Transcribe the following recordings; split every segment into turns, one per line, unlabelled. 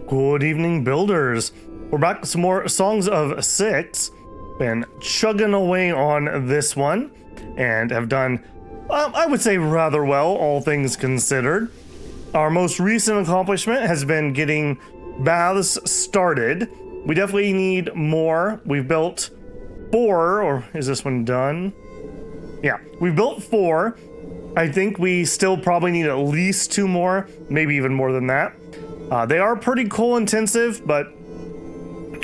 Good evening, builders. We're back with some more Songs of Six. Been chugging away on this one and have done, I would say, rather well, all things considered. Our most recent accomplishment has been getting baths started. We definitely need more. We've built 4, or is this one done? Yeah, we've built 4. I think we still probably need at least 2 more, maybe even more than that. They are pretty coal intensive, but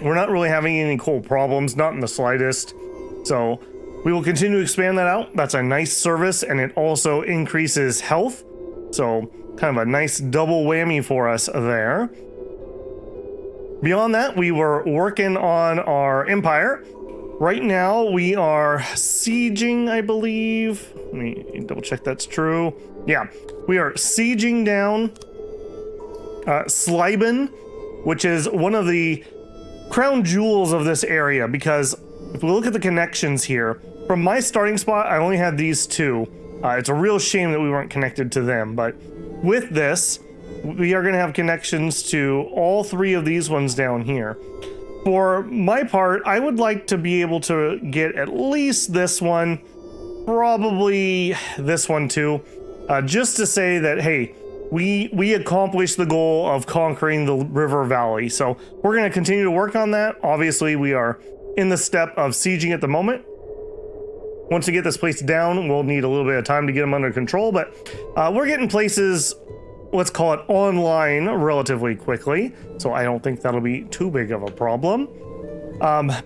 we're not really having any coal problems, not in the slightest. So we will continue to expand that out. That's a nice service, and it also increases health. So kind of a nice double whammy for us there. Beyond that, we were working on our empire. Right now, we are sieging, I believe. Let me double check that's true. Yeah, we are sieging down Sliben, which is one of the crown jewels of this area, because if we look at the connections here, from my starting spot, I only had these 2. It's a real shame that we weren't connected to them, but with this, we are going to have connections to all 3 of these ones down here. For my part, I would like to be able to get at least this one, probably this one too, just to say that, hey, we accomplished the goal of conquering the river valley. So we're going to continue to work on that. Obviously, we are in the step of sieging at the moment. Once we get this place down, we'll need a little bit of time to get them under control, but we're getting places, let's call it online, relatively quickly. So I don't think that'll be too big of a problem.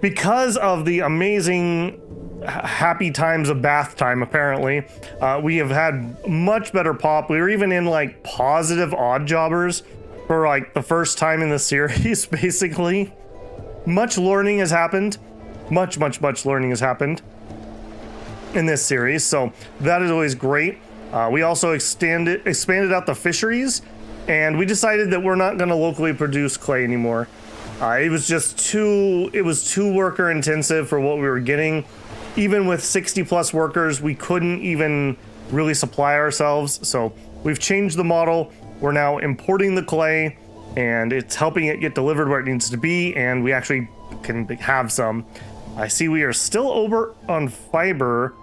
Because of the amazing happy times of bath time, apparently, we have had much better pop. We were even in like positive odd jobbers for like the first time in the series, basically. Much learning has happened. Much learning has happened in this series, so that is always great. We also expanded out the fisheries, and we decided that we're not going to locally produce clay anymore. It was too worker intensive for what we were getting. Even with 60 plus workers, we couldn't even really supply ourselves. So we've changed the model. We're now importing the clay, and it's helping it get delivered where it needs to be, and we actually can have some. I see we are still over on fiber.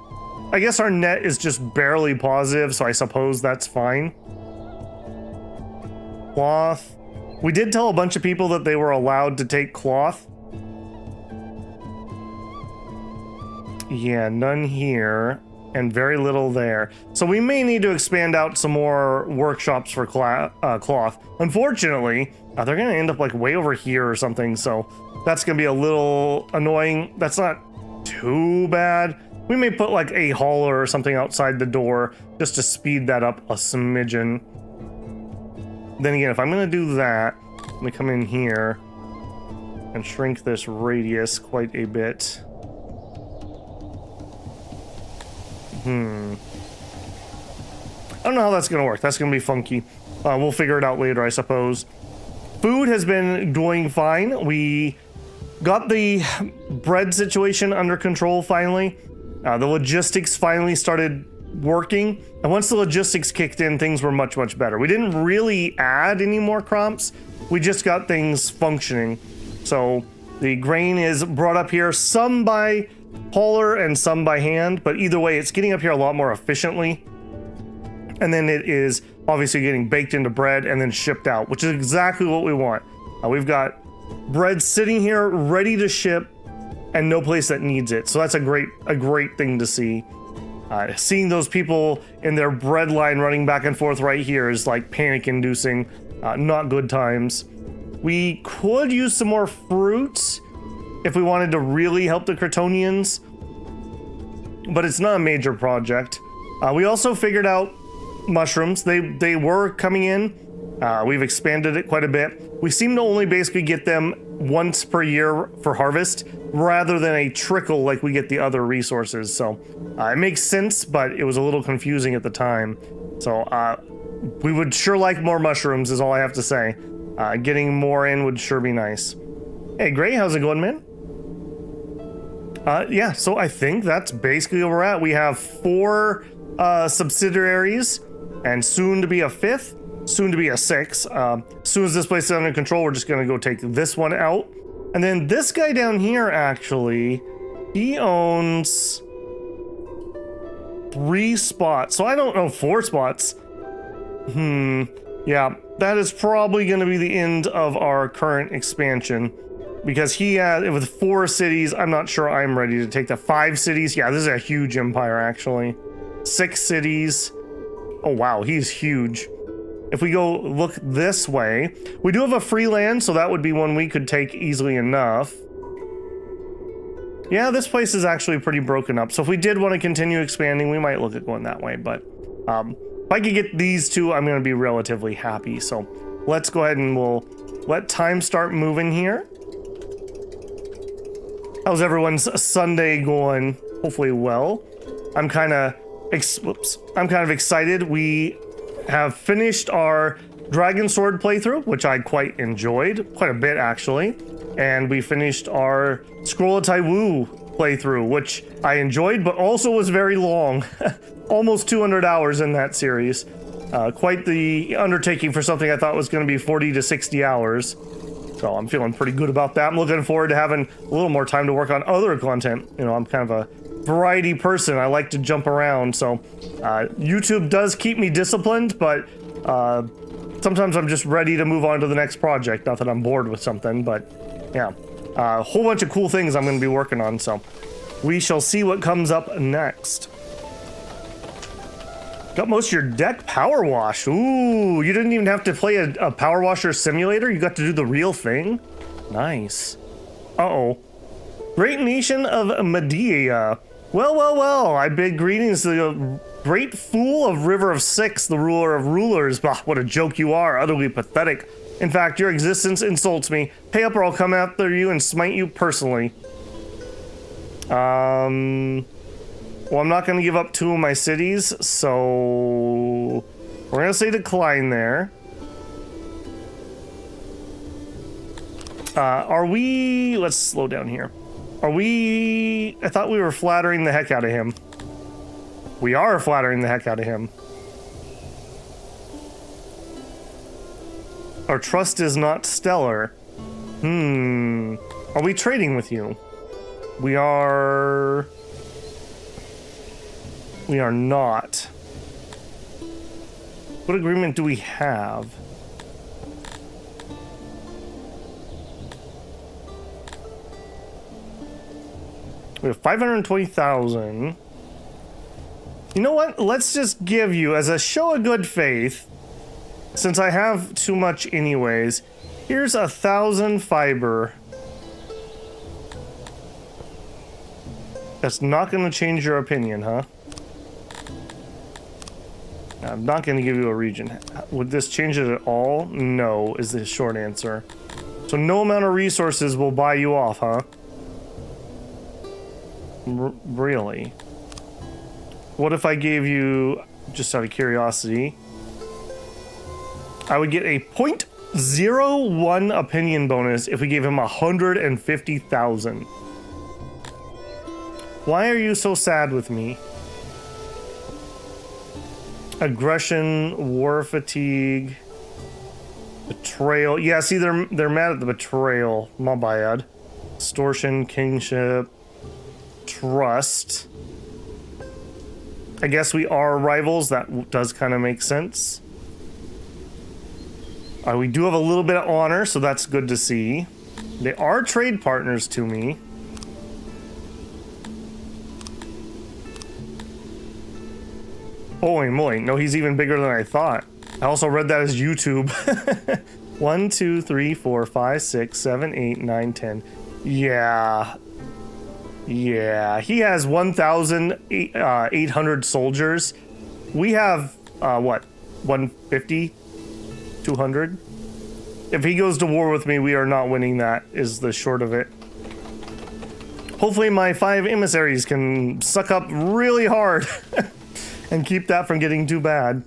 I guess our net is just barely positive, so I suppose that's fine. Cloth. We did tell a bunch of people that they were allowed to take cloth. Yeah, none here, and very little there. So we may need to expand out some more workshops for cloth. Unfortunately, they're going to end up like way over here or something, so that's going to be a little annoying. That's not too bad. We may put like a hauler or something outside the door just to speed that up a smidgen. Then again, if I'm going to do that, let me come in here and shrink this radius quite a bit. I don't know how that's going to work. That's going to be funky. We'll figure it out later, I suppose. Food has been doing fine. We got the bread situation under control finally. The logistics finally started working. And once the logistics kicked in, things were much better. We didn't really add any more crops. We just got things functioning. So the grain is brought up here, some by hauler and some by hand, but either way, it's getting up here a lot more efficiently. And then it is obviously getting baked into bread and then shipped out, which is exactly what we want. We've got bread sitting here ready to ship and no place that needs it. So that's a great thing to see. Seeing those people in their bread line running back and forth right here is like panic inducing, not good times. We could use some more fruits if we wanted to really help the Crotonians, but it's not a major project. We also figured out mushrooms. They were coming in. We've expanded it quite a bit. We seem to only basically get them once per year for harvest, rather than a trickle like we get the other resources. So it makes sense, but it was a little confusing at the time. So we would sure like more mushrooms is all I have to say. Getting more in would sure be nice. Hey, Gray, how's it going, man? Yeah, so I think that's basically where we're at. We have 4 subsidiaries and soon to be a 5th. soon to be a 6. As soon as this place is under control, we're just going to go take this one out. And then this guy down here, actually, he owns 3 spots. So I don't know, 4 spots. Yeah, that is probably going to be the end of our current expansion. Because he had, with 4 cities, I'm not sure I'm ready to take the 5 cities. Yeah, this is a huge empire, actually. 6 cities. Oh, wow, he's huge. If we go look this way, we do have a free land, so that would be one we could take easily enough. Yeah, this place is actually pretty broken up. So if we did want to continue expanding, we might look at going that way. But if I could get these 2, I'm going to be relatively happy. So let's go ahead and we'll let time start moving here. How's everyone's Sunday going? Hopefully well. I'm kind of excited. We have finished our Dragon Sword playthrough, which I quite enjoyed, quite a bit actually. And we finished our Scroll of Taiwu playthrough, which I enjoyed, but also was very long. Almost 200 hours in that series. Quite the undertaking for something I thought was going to be 40 to 60 hours. So I'm feeling pretty good about that. I'm looking forward to having a little more time to work on other content. You know, I'm kind of a variety person. I like to jump around. So YouTube does keep me disciplined, but sometimes I'm just ready to move on to the next project. Not that I'm bored with something, but yeah. A whole bunch of cool things I'm going to be working on. So we shall see what comes up next. Got most of your deck power wash. Ooh, you didn't even have to play a power washer simulator. You got to do the real thing. Nice. Uh-oh. Great nation of Medea. Well, I bid greetings to the great fool of River of Six, the ruler of rulers. Bah, what a joke you are, utterly pathetic. In fact, your existence insults me. Pay up or I'll come after you and smite you personally. Well, I'm not going to give up 2 of my cities, so we're going to say decline there. Let's slow down here. I thought we were flattering the heck out of him. We are flattering the heck out of him. Our trust is not stellar. Are we trading with you? We are not. What agreement do we have? We have 520,000. You know what? Let's just give you, as a show of good faith, since I have too much anyways, here's 1,000 fiber. That's not going to change your opinion, huh? I'm not going to give you a region. Would this change it at all? No, is the short answer. So no amount of resources will buy you off, huh? Really? What if I gave you, just out of curiosity, I would get a 0.01 opinion bonus if we gave him 150,000. Why are you so sad with me? Aggression, war fatigue, betrayal. Yeah, see, they're mad at the betrayal. My bad. Extortion, kingship, trust. I guess we are rivals. That does kind of make sense. We do have a little bit of honor, so that's good to see. They are trade partners to me. Holy moly, no, he's even bigger than I thought. I also read that as YouTube. 1, 2, 3, 4, 5, 6, 7, 8, 9, 10. Yeah. Yeah, he has 1,800 soldiers. We have, what, 150? 200? If he goes to war with me, we are not winning that, is the short of it. Hopefully my 5 emissaries can suck up really hard and keep that from getting too bad.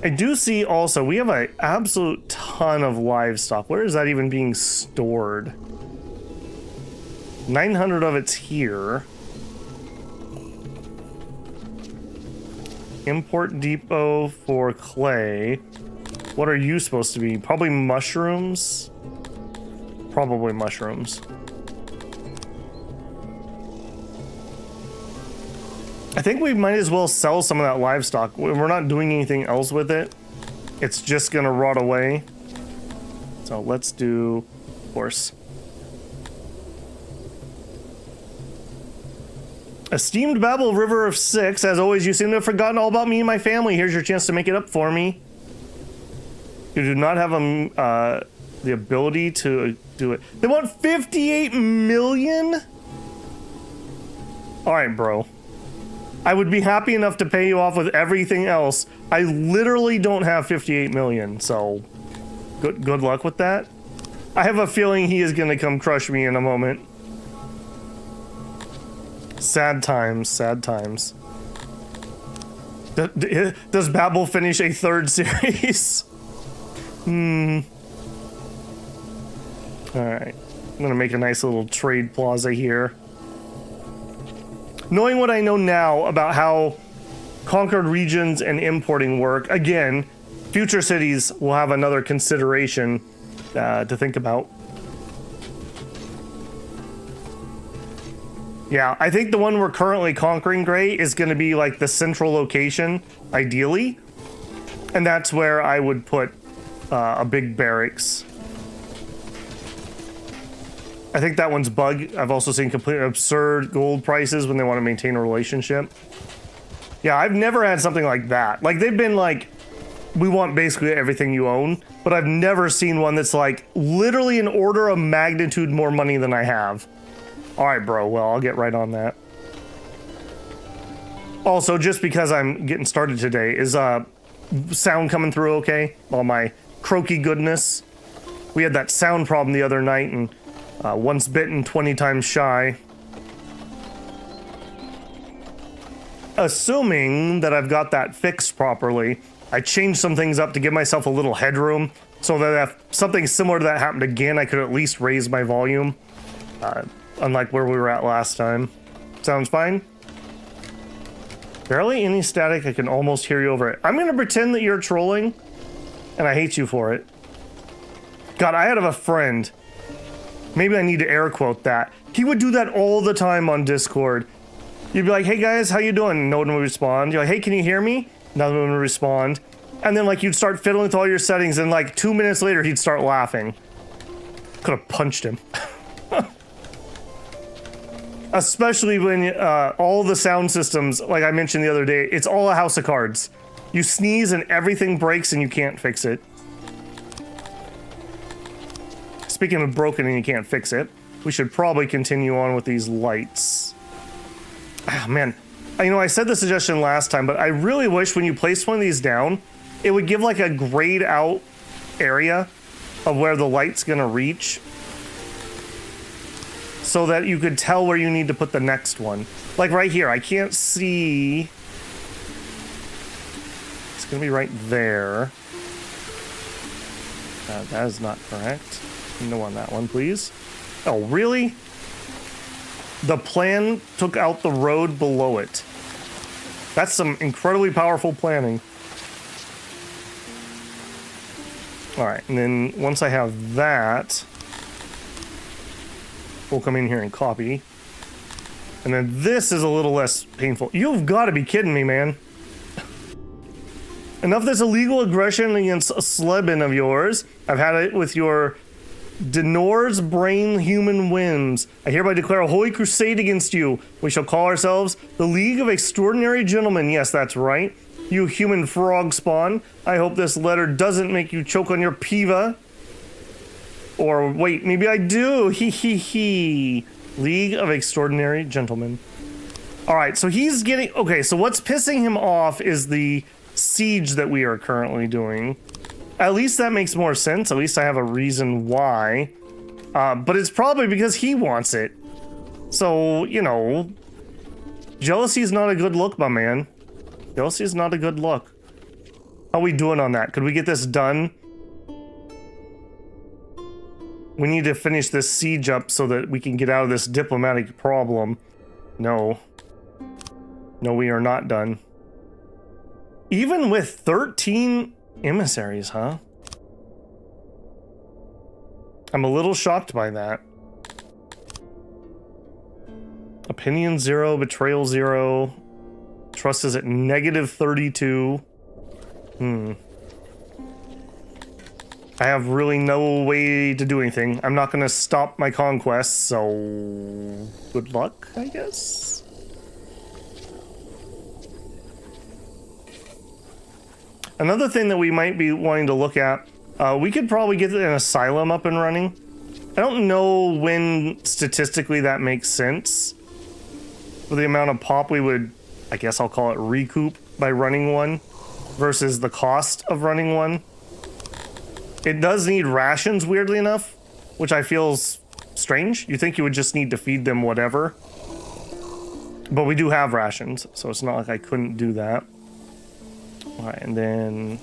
I do see also, we have an absolute ton of livestock. Where is that even being stored? 900 of it's here. Import depot for clay. What are you supposed to be? Probably mushrooms? Probably mushrooms. I think we might as well sell some of that livestock. We're not doing anything else with it. It's just gonna rot away. So let's do horse. Esteemed Babel River of Six, as always, you seem to have forgotten all about me and my family. Here's your chance to make it up for me. You do not have the ability to do it. They want 58 million? All right, bro. I would be happy enough to pay you off with everything else. I literally don't have 58 million, so good luck with that. I have a feeling he is gonna come crush me in a moment. Sad times, sad times. Does Babel finish a third series? Alright. I'm gonna make a nice little trade plaza here. Knowing what I know now about how conquered regions and importing work, again, future cities will have another consideration to think about. Yeah, I think the one we're currently conquering, Gray, is going to be like the central location, ideally. And that's where I would put a big barracks. I think that one's bug. I've also seen completely absurd gold prices when they want to maintain a relationship. Yeah, I've never had something like that. Like, they've been like, we want basically everything you own, but I've never seen one that's like literally an order of magnitude more money than I have. All right, bro. Well, I'll get right on that. Also, just because I'm getting started today, is sound coming through okay? All my croaky goodness. We had that sound problem the other night, and once bitten, 20 times shy. Assuming that I've got that fixed properly, I changed some things up to give myself a little headroom so that if something similar to that happened again, I could at least raise my volume. Unlike where we were at last time. Sounds fine? Barely any static, I can almost hear you over it. I'm gonna pretend that you're trolling, and I hate you for it. God, I had a friend, maybe I need to air quote that. He would do that all the time on Discord. You'd be like, hey guys, how you doing? No one would respond. You're like, hey, can you hear me? No one would respond. And then like you'd start fiddling with all your settings, and like 2 minutes later, he'd start laughing. Could have punched him. Especially when all the sound systems, like I mentioned the other day, it's all a house of cards. You sneeze and everything breaks and you can't fix it. Speaking of broken and you can't fix it, we should probably continue on with these lights. Ah, man, you know, I said the suggestion last time, but I really wish when you place one of these down, it would give like a grayed out area of where the light's gonna reach, so that you could tell where you need to put the next one. Like right here, I can't see. It's gonna be right there. That is not correct. No on that one, please. Oh, really? The plan took out the road below it. That's some incredibly powerful planning. All right, and then once I have that, we'll come in here and copy. And then this is a little less painful. You've got to be kidding me, man. Enough of this illegal aggression against a Slebin of yours. I've had it with your Denor's brain human whims. I hereby declare a holy crusade against you. We shall call ourselves the League of Extraordinary Gentlemen. Yes, that's right. You human frog spawn. I hope this letter doesn't make you choke on your piva. Or wait, maybe I do. Hee hee hee. League of Extraordinary Gentlemen. All right, so he's getting... Okay, so what's pissing him off is the siege that we are currently doing. At least that makes more sense. At least I have a reason why. But it's probably because he wants it. So, you know, jealousy is not a good look, my man. Jealousy is not a good look. How are we doing on that? Could we get this done? We need to finish this siege up so that we can get out of this diplomatic problem. No. No, we are not done. Even with 13 emissaries, huh? I'm a little shocked by that. Opinion 0, betrayal 0. Trust is at -32. I have really no way to do anything. I'm not gonna stop my conquests, so good luck, I guess. Another thing that we might be wanting to look at, we could probably get an asylum up and running. I don't know when statistically that makes sense. For the amount of pop we would, I guess I'll call it recoup by running one versus the cost of running one. It does need rations, weirdly enough, which I feel's strange. You think you would just need to feed them whatever. But we do have rations, so it's not like I couldn't do that. All right, and then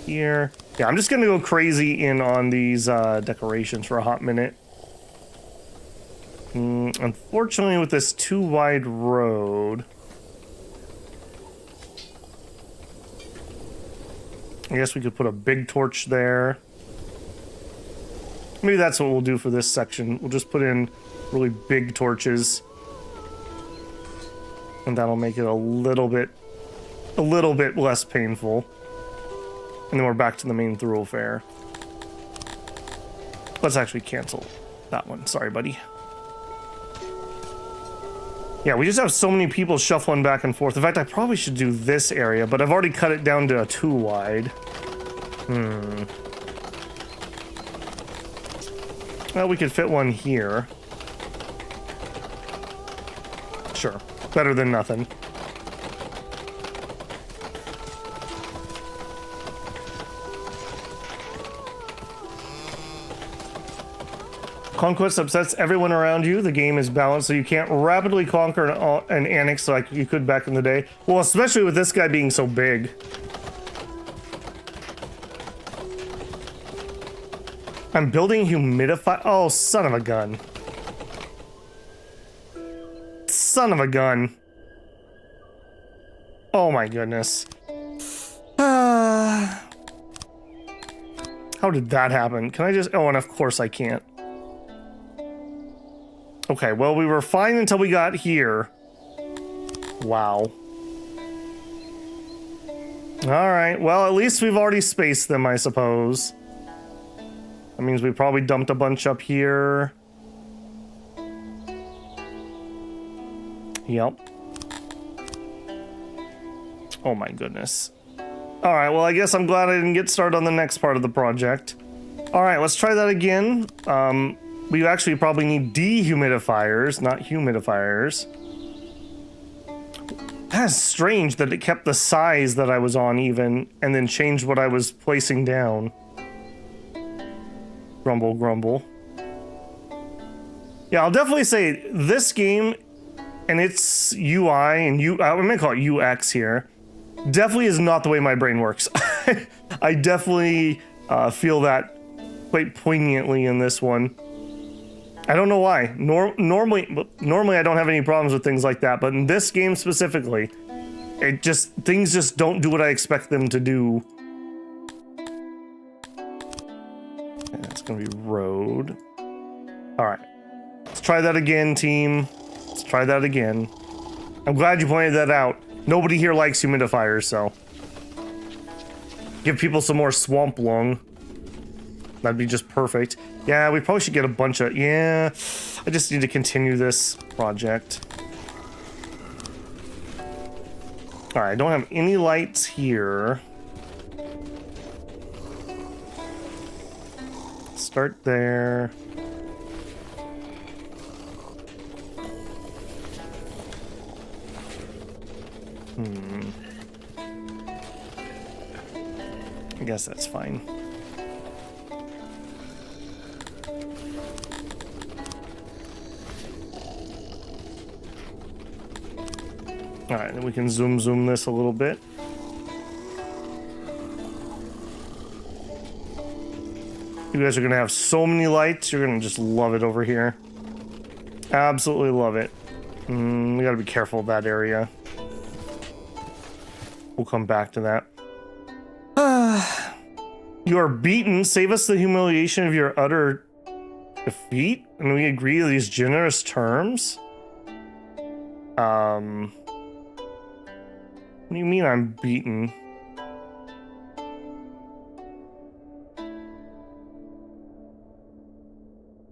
here. Yeah, I'm just gonna go crazy in on these decorations for a hot minute. Unfortunately, with this too wide road, I guess we could put a big torch there. Maybe that's what we'll do for this section. We'll just put in really big torches, and that'll make it a little bit less painful. And then we're back to the main thoroughfare. Let's actually cancel that one. Sorry, buddy. Yeah, we just have so many people shuffling back and forth. In fact, I probably should do this area, but I've already cut it down to a 2 wide. Well, we could fit one here. Sure. Better than nothing. Conquest upsets everyone around you. The game is balanced, so you can't rapidly conquer an annex like you could back in the day. Well, especially with this guy being so big. I'm building humidify. Oh, son of a gun. Son of a gun. Oh my goodness. How did that happen? Can I just... Oh, and of course I can't. Okay, well, we were fine until we got here. Wow. Alright, well, at least we've already spaced them, I suppose. That means we probably dumped a bunch up here. Yep. Oh my goodness. Alright, well, I guess I'm glad I didn't get started on the next part of the project. Alright, let's try that again. We actually probably need dehumidifiers, not humidifiers. That's strange that it kept the size that I was on even, and then changed what I was placing down. Grumble, grumble. Yeah, I'll definitely say this game and its UI and I'm gonna call it UX here, definitely is not the way my brain works. I definitely feel that quite poignantly in this one. I don't know why. Normally I don't have any problems with things like that, but in this game specifically, things just don't do what I expect them to do. Yeah, it's gonna be road. All right, let's try that again, team. Let's try that again. I'm glad you pointed that out. Nobody here likes humidifiers, so give people some more swamp lung. That'd be just perfect. Yeah, we probably should get a bunch of... Yeah, I just need to continue this project. Alright, I don't have any lights here. Start there. I guess that's fine. Alright, then we can zoom this a little bit. You guys are gonna have so many lights, you're gonna just love it over here. Absolutely love it. We gotta be careful of that area. we'll come back to that. You are beaten. Save us the humiliation of your utter defeat, and we agree to these generous terms. What do you mean I'm beaten?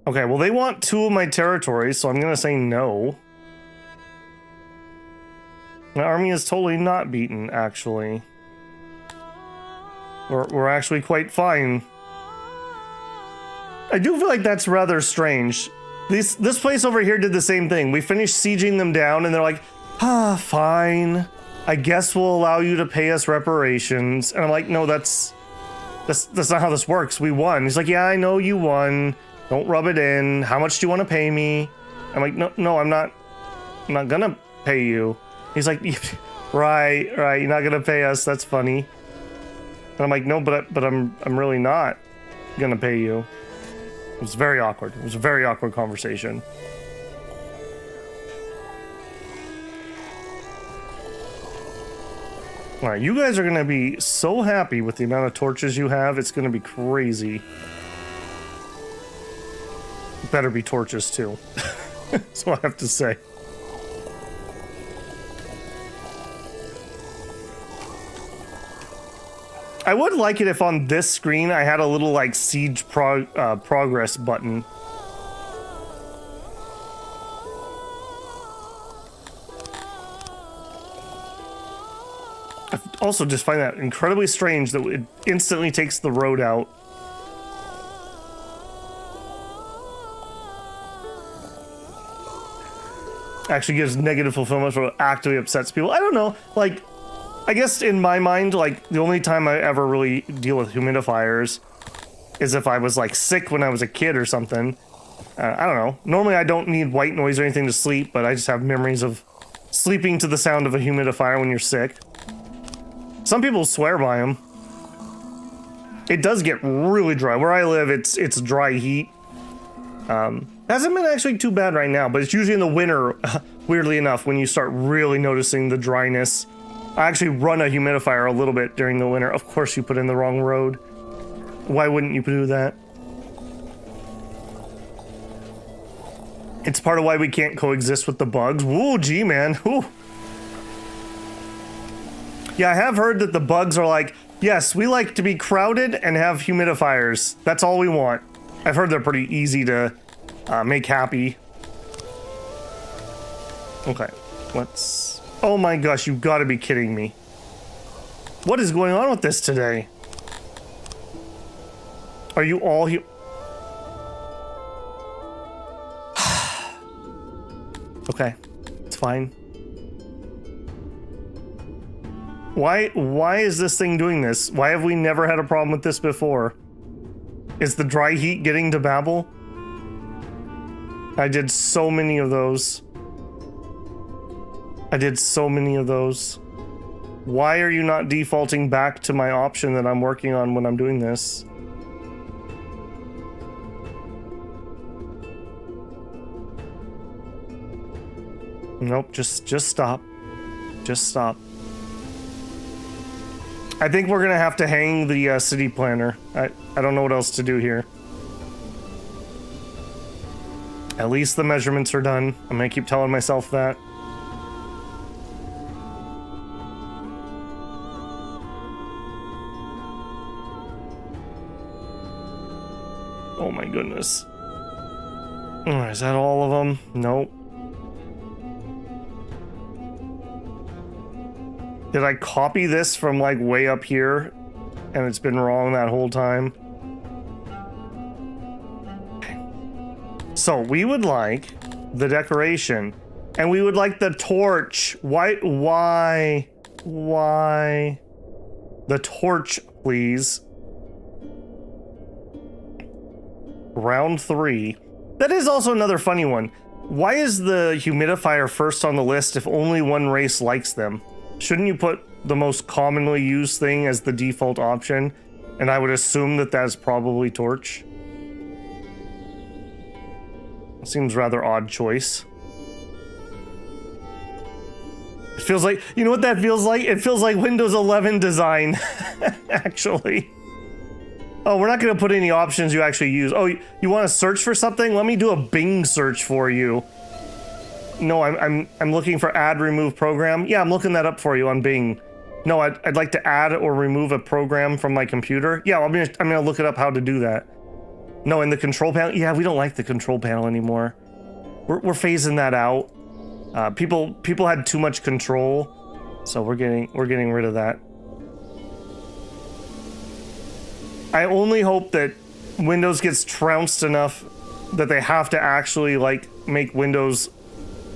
Okay, well, they want 2 of my territories, so I'm gonna say no. My army is totally not beaten, actually. We're actually quite fine. I do feel like that's rather strange. This place over here did the same thing. We finished sieging them down, and they're like, fine. I guess we'll allow you to pay us reparations. And I'm like, no, that's not how this works. We won. He's like, yeah, I know you won. Don't rub it in. How much do you want to pay me? I'm like, no, I'm not gonna pay you. He's like, right, you're not gonna pay us. That's funny. And I'm like, no, but I'm really not gonna pay you. It was very awkward. It was a very awkward conversation. All right, you guys are gonna be so happy with the amount of torches you have. It's gonna be crazy. Better be torches too. That's what I have to say. I would like it if on this screen I had a little like siege progress button. I also just find that incredibly strange that it instantly takes the road out. Actually gives negative fulfillment for what actively upsets people. I don't know, like, I guess in my mind, like, the only time I ever really deal with humidifiers is if I was, like, sick when I was a kid or something. I don't know. Normally I don't need white noise or anything to sleep, but I just have memories of sleeping to the sound of a humidifier when you're sick. Some people swear by them. It does get really dry. Where I live, it's dry heat. Hasn't been actually too bad right now, but it's usually in the winter, weirdly enough, when you start really noticing the dryness. I actually run a humidifier a little bit during the winter. Of course you put in the wrong road. Why wouldn't you do that? It's part of why we can't coexist with the bugs. Woo, gee, man. Woo. Yeah, I have heard that the bugs are like, yes, we like to be crowded and have humidifiers. That's all we want. I've heard they're pretty easy to make happy. Okay, let's... Oh my gosh, you've got to be kidding me. What is going on with this today? Are you all here? Okay, it's fine. Why is this thing doing this? Why have we never had a problem with this before? Is the dry heat getting to Babel? I did so many of those. Why are you not defaulting back to my option that I'm working on when I'm doing this? Nope, just stop. Just stop. I think we're gonna have to hang the city planner. I don't know what else to do here. At least the measurements are done. I'm gonna keep telling myself that. Oh my goodness. Oh, is that all of them? Nope. Did I copy this from like way up here and it's been wrong that whole time? Okay. So we would like the decoration and we would like the torch. Why? The torch, please. Round 3. That is also another funny one. Why is the humidifier first on the list if only one race likes them? Shouldn't you put the most commonly used thing as the default option? And I would assume that that's probably torch. Seems rather odd choice. feels like, you know what that feels like? It feels like Windows 11 design, actually. Oh, we're not going to put any options you actually use. Oh, you want to search for something? Let me do a Bing search for you. No, I'm looking for add remove program. Yeah, I'm looking that up for you on Bing. No, I'd like to add or remove a program from my computer. Yeah, I'm gonna look it up how to do that. No, in the control panel. Yeah, we don't like the control panel anymore. We're phasing that out. People had too much control, so we're getting rid of that. I only hope that Windows gets trounced enough that they have to actually like make Windows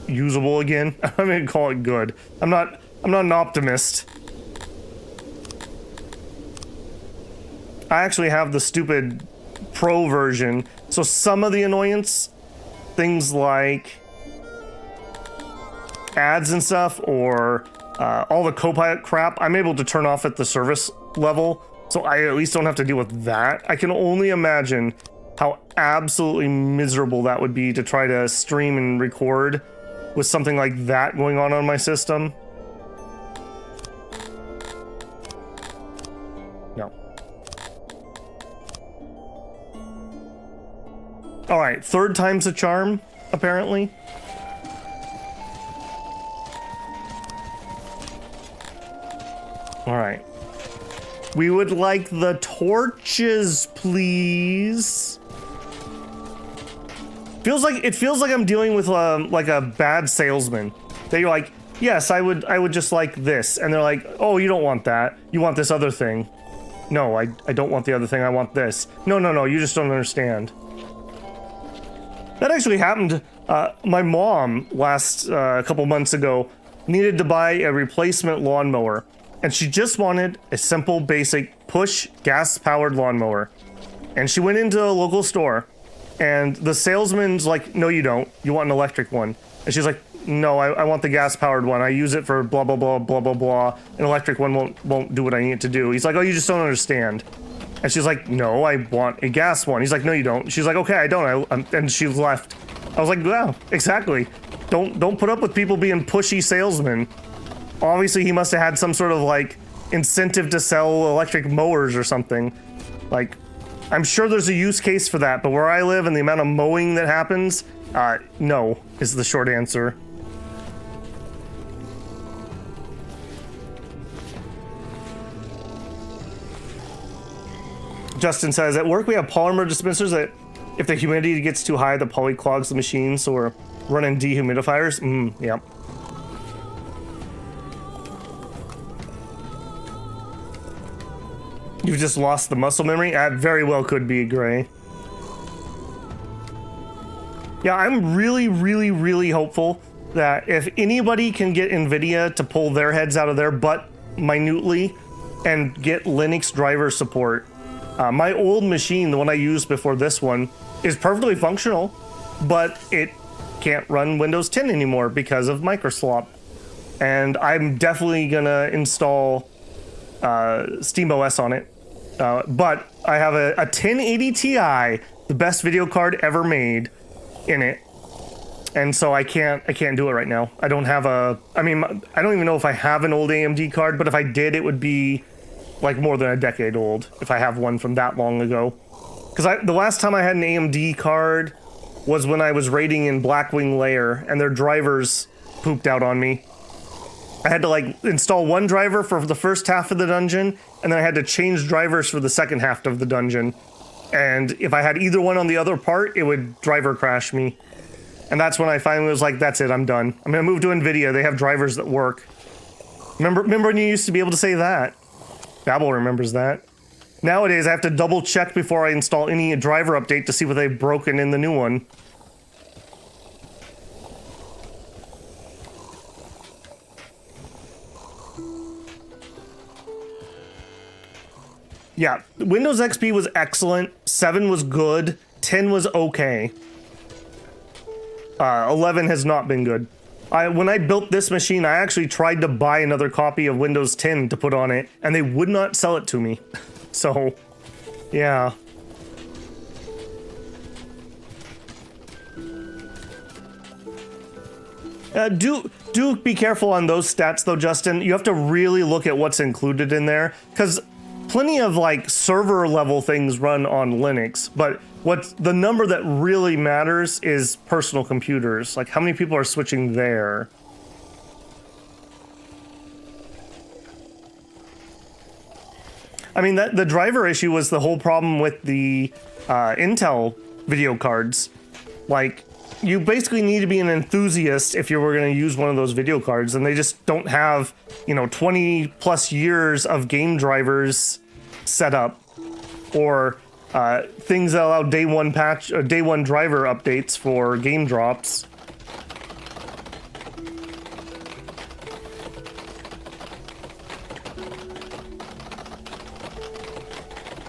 usable again. I'm gonna call it good. I'm not an optimist. I actually have the stupid Pro version, so some of the annoyance, things like ads and stuff, or all the Copilot crap, I'm able to turn off at the service level, so I at least don't have to deal with that. I can only imagine how absolutely miserable that would be to try to stream and record with something like that going on my system. No. All right, third time's a charm, apparently. All right. We would like the torches, please. It feels like I'm dealing with like a bad salesman. They're like, yes, I would just like this, and they're like, oh, you don't want that. You want this other thing. No, I don't want the other thing. I want this. No, you just don't understand. That actually happened. My mom last a couple months ago needed to buy a replacement lawnmower, and she just wanted a simple, basic push gas-powered lawnmower. And she went into a local store, and the salesman's like, no, you don't. You want an electric one. And she's like, no, I want the gas-powered one. I use it for blah, blah, blah, blah, blah, blah. An electric one won't do what I need it to do. He's like, oh, you just don't understand. And she's like, no, I want a gas one. He's like, no, you don't. She's like, okay, I don't. And she left. I was like, wow, exactly. Don't put up with people being pushy salesmen. Obviously, he must have had some sort of, like, incentive to sell electric mowers or something. Like, I'm sure there's a use case for that, but where I live and the amount of mowing that happens, no, is the short answer. Justin says, at work we have polymer dispensers that if the humidity gets too high, the poly clogs the machine, so we're running dehumidifiers. Yep. You've just lost the muscle memory? That very well could be, Gray. Yeah, I'm really, really, really hopeful that if anybody can get NVIDIA to pull their heads out of their butt minutely and get Linux driver support. My old machine, the one I used before this one, is perfectly functional, but it can't run Windows 10 anymore because of microslop. And I'm definitely gonna install SteamOS on it. But I have a 1080 Ti, the best video card ever made, in it. And so I can't do it right now. I don't have I don't even know if I have an old AMD card, but if I did, it would be like more than a decade old if I have one from that long ago. Because the last time I had an AMD card was when I was raiding in Blackwing Lair, and their drivers pooped out on me. I had to like install one driver for the first half of the dungeon, and then I had to change drivers for the second half of the dungeon. And if I had either one on the other part, it would driver crash me. And that's when I finally was like, that's it, I'm done. I'm gonna move to NVIDIA. They have drivers that work. Remember when you used to be able to say that? Babel remembers that. Nowadays, I have to double check before I install any driver update to see what they've broken in the new one. Yeah, Windows XP was excellent, 7 was good, 10 was okay. 11 has not been good. When I built this machine, I actually tried to buy another copy of Windows 10 to put on it, and they would not sell it to me. So, yeah. Do be careful on those stats though, Justin. You have to really look at what's included in there, because plenty of like server level things run on Linux, but what's the number that really matters is personal computers. Like how many people are switching there. I mean, the driver issue was the whole problem with the Intel video cards. Like, you basically need to be an enthusiast if you were going to use one of those video cards, and they just don't have, you know, 20 plus years of game drivers set up, or things that allow day one driver updates for game drops.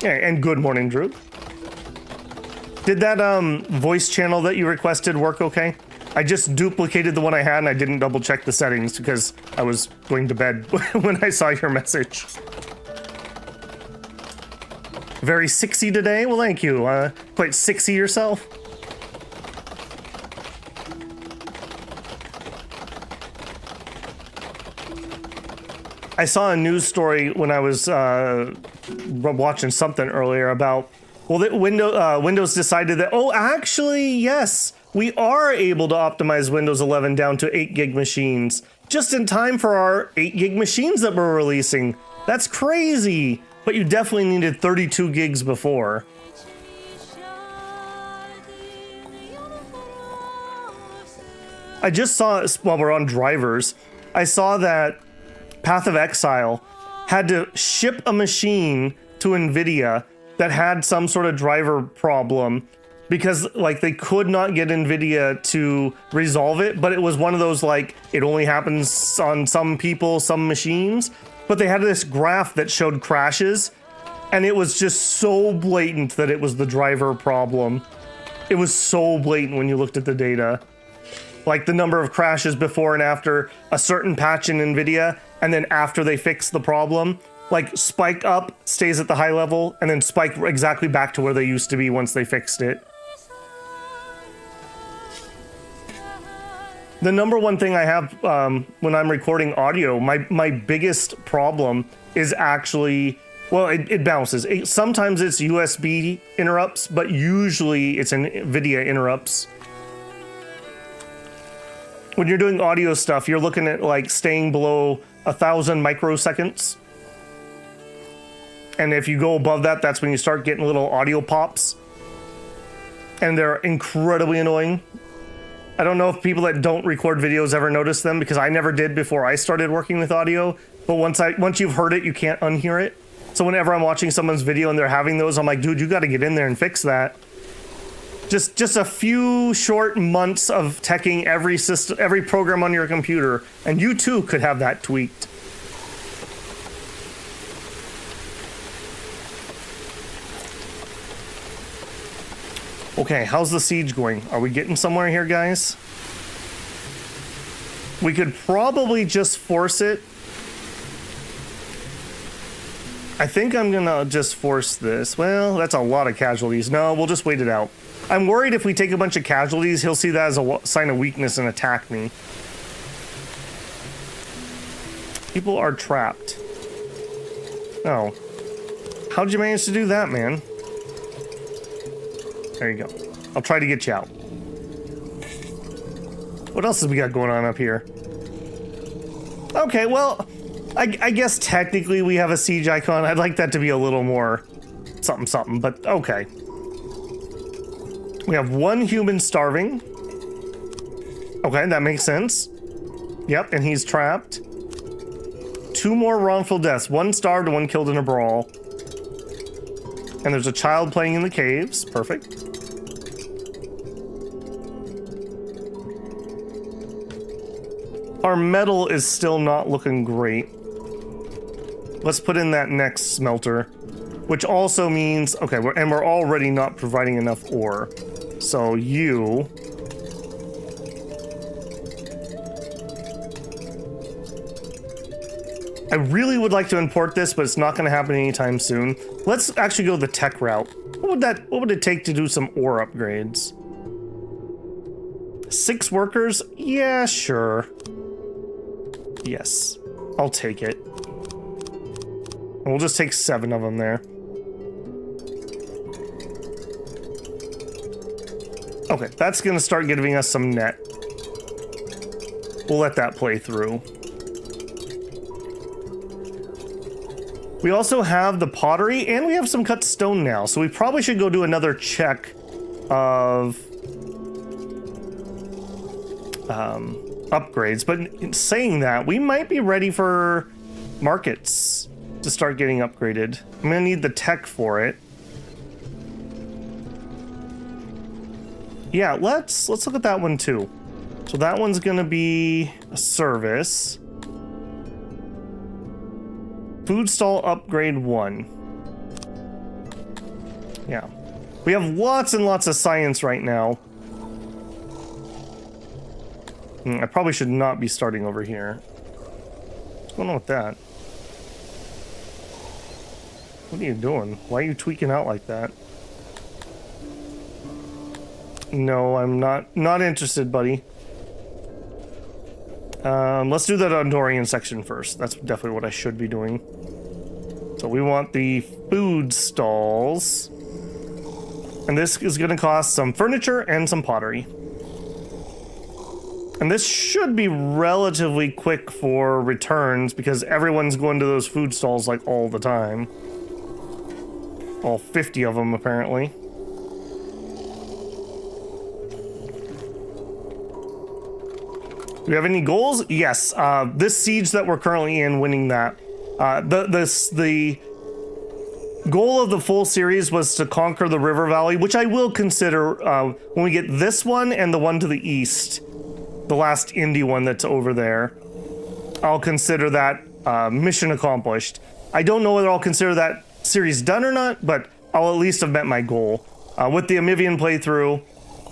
Yeah, and good morning, Drew. Did that voice channel that you requested work okay? I just duplicated the one I had and I didn't double check the settings because I was going to bed when I saw your message. Very 6-y today? Well, thank you. Quite 6-y yourself? I saw a news story when I was watching something earlier about, well, that Windows decided that, oh, actually, yes, we are able to optimize Windows 11 down to 8 gig machines, just in time for our 8 gig machines that we're releasing. That's crazy, but you definitely needed 32 gigs before. I just saw, while we're on drivers, I saw that Path of Exile had to ship a machine to NVIDIA that had some sort of driver problem because, like, they could not get NVIDIA to resolve it, but it was one of those, like, it only happens on some people, some machines, but they had this graph that showed crashes, and it was just so blatant that it was the driver problem. It was so blatant when you looked at the data. Like, the number of crashes before and after a certain patch in NVIDIA, and then after they fix the problem, like spike up, stays at the high level, and then spike exactly back to where they used to be once they fixed it. The number one thing I have when I'm recording audio, my biggest problem is actually, well, it bounces. Sometimes it's USB interrupts, but usually it's NVIDIA interrupts. When you're doing audio stuff, you're looking at like staying below 1,000 microseconds. And if you go above that, that's when you start getting little audio pops. And they're incredibly annoying. I don't know if people that don't record videos ever notice them, because I never did before I started working with audio. But once you've heard it, you can't unhear it. So whenever I'm watching someone's video and they're having those, I'm like, dude, you got to get in there and fix that. Just a few short months of teching every system, every program on your computer, and you too could have that tweaked. Okay, how's the siege going? Are we getting somewhere here, guys? We could probably just force it. I think I'm gonna just force this. Well, that's a lot of casualties. No, we'll just wait it out. I'm worried if we take a bunch of casualties, he'll see that as a sign of weakness and attack me. People are trapped. Oh. How'd you manage to do that, man? There you go. I'll try to get you out. What else have we got going on up here? Okay, well, I guess technically we have a siege icon. I'd like that to be a little more something something, but okay. We have one human starving. Okay, that makes sense. Yep, and he's trapped. 2 more wrongful deaths. 1 starved and 1 killed in a brawl. And there's a child playing in the caves. Perfect. Our metal is still not looking great. Let's put in that next smelter, which also means, okay, we're already not providing enough ore. So you... I really would like to import this, but it's not going to happen anytime soon. Let's actually go the tech route. What would it take to do some ore upgrades? 6 workers? Yeah, sure. Yes, I'll take it. And we'll just take 7 of them there. Okay, that's gonna start giving us some net. We'll let that play through. We also have the pottery, and we have some cut stone now, so we probably should go do another check of upgrades. But in saying that, we might be ready for markets to start getting upgraded. I'm gonna need the tech for it. Yeah, let's look at that one too. So that one's gonna be a service. Food stall upgrade 1. Yeah. We have lots and lots of science right now. I probably should not be starting over here. What's going on with that? What are you doing? Why are you tweaking out like that? No, I'm not interested, buddy. Let's do that Andorian section first. That's definitely what I should be doing. So we want the food stalls. And this is going to cost some furniture and some pottery. And this should be relatively quick for returns because everyone's going to those food stalls like all the time. All 50 of them, apparently. Do we have any goals? Yes. This siege that we're currently in, winning that. The goal of the full series was to conquer the river valley, which I will consider when we get this one and the one to the east. The last indie one that's over there. I'll consider that mission accomplished. I don't know whether I'll consider that series done or not, but I'll at least have met my goal. With the Amivian playthrough,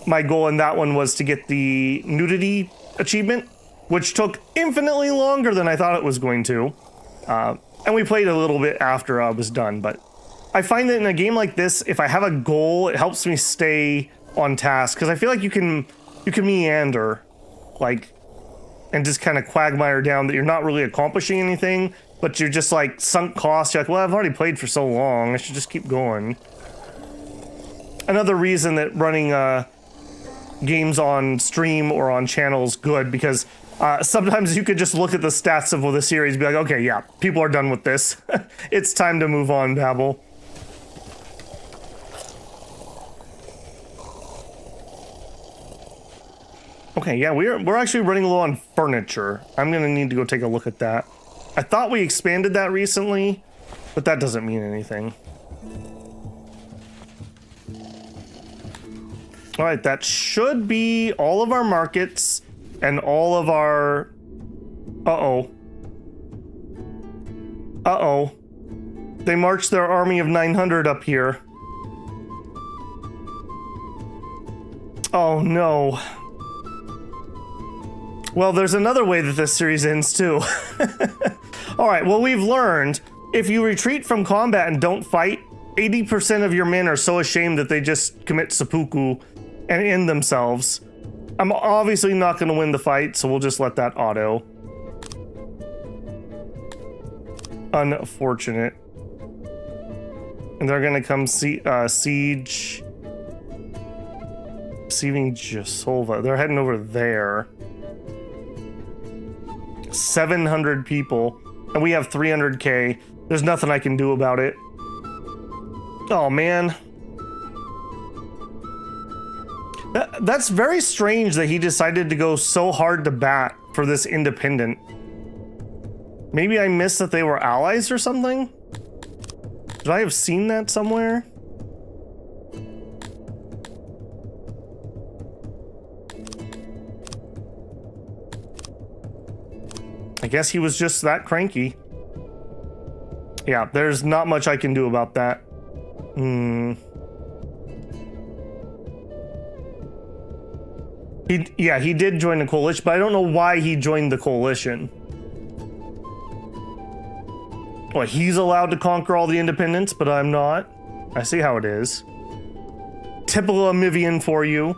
my goal in that one was to get the nudity achievement, which took infinitely longer than I thought it was going to. And we played a little bit after I was done, but I find that in a game like this, if I have a goal, it helps me stay on task, because I feel like you can meander, like, and just kind of quagmire down that you're not really accomplishing anything, but you're just like sunk cost. You're like, well, I've already played for so long, I should just keep going. Another reason that running games on stream or on channel is good, because sometimes you could just look at the stats of the series and be like, okay, yeah, people are done with this. It's time to move on, Babel. Okay, yeah, we're actually running low on furniture. I'm gonna need to go take a look at that. I thought we expanded that recently, but that doesn't mean anything. All right, that should be all of our markets and all of our... Uh-oh. Uh-oh. They marched their army of 900 up here. Oh, no. Well, there's another way that this series ends, too. All right, well, we've learned if you retreat from combat and don't fight, 80% of your men are so ashamed that they just commit seppuku and end themselves. I'm obviously not going to win the fight, so we'll just let that auto. Unfortunate. And they're going to come siege... Receiving Jasolva. They're heading over there. 700 people. And we have 300k. There's nothing I can do about it. Oh, man. That's very strange that he decided to go so hard to bat for this independent. Maybe I missed that they were allies or something? Should I have seen that somewhere? I guess he was just that cranky. Yeah, there's not much I can do about that. He did join the coalition, but I don't know why he joined the coalition. Well, he's allowed to conquer all the independents, but I'm not. I see how it is. Typical Amivian for you.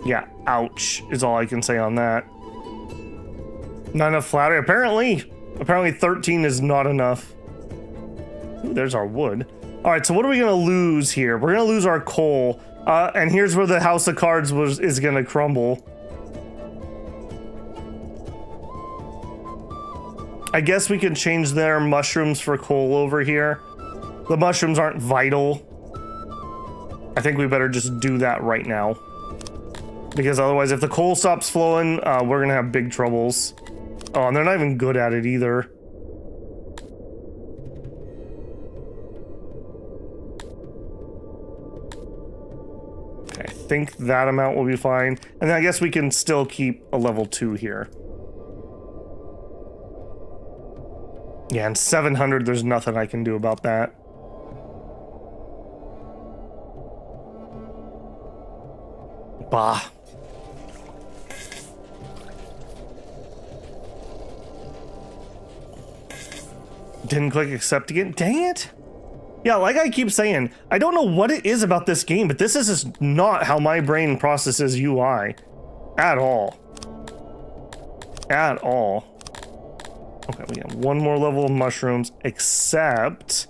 Yeah, ouch is all I can say on that. Not enough flattery. Apparently 13 is not enough. Ooh, there's our wood. All right, so what are we gonna lose here? We're gonna lose our coal. And here's where the House of Cards is gonna crumble. I guess we can change their mushrooms for coal over here. The mushrooms aren't vital. I think we better just do that right now. Because otherwise, if the coal stops flowing, we're gonna have big troubles. Oh, and they're not even good at it either. Okay, I think that amount will be fine. And then I guess we can still keep a level 2 here. Yeah, and 700, there's nothing I can do about that. Bah. Didn't click accept again. Dang it. Yeah, like I keep saying, I don't know what it is about this game, but this is just not how my brain processes UI. At all. At all. Okay, we got one more level of mushrooms, except...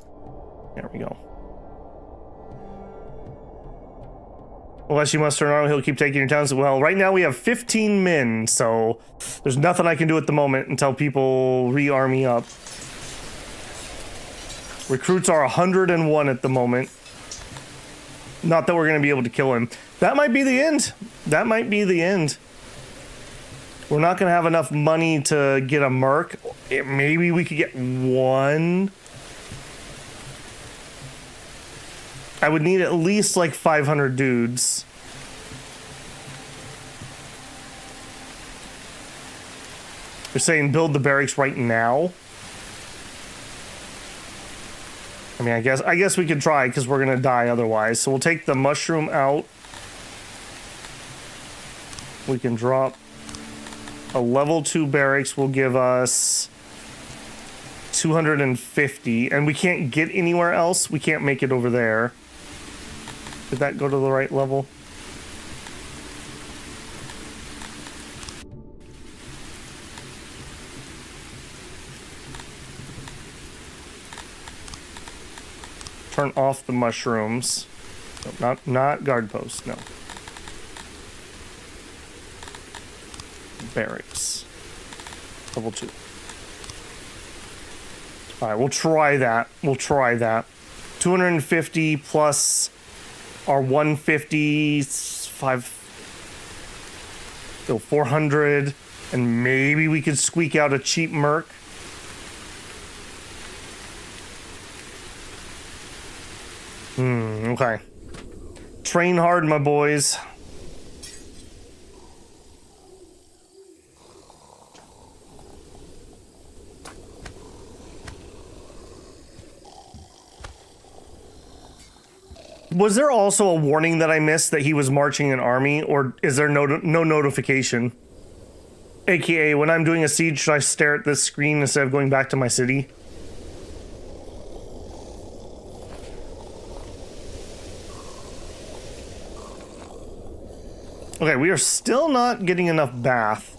There we go. Unless you must turn on, he'll keep taking your towns. Well, right now we have 15 men, so there's nothing I can do at the moment until people re-army up. Recruits are 101 at the moment. Not that we're going to be able to kill him. That might be the end. That might be the end. We're not going to have enough money to get a merc. Maybe we could get one. I would need at least like 500 dudes. They're saying build the barracks right now. I mean, I guess we could try because we're gonna die otherwise. So we'll take the mushroom out. We can drop a level 2 barracks will give us 250, and we can't get anywhere else. We can't make it over there. Did that go to the right level? Turn off the mushrooms. No, not guard posts, no. Barracks. Level 2. Alright, we'll try that. We'll try that. 250 plus our 150, 400, and maybe we could squeak out a cheap merc. Okay. Train hard, my boys. Was there also a warning that I missed that he was marching an army, or is there no notification? AKA, when I'm doing a siege, should I stare at this screen instead of going back to my city? Okay, we are still not getting enough bath.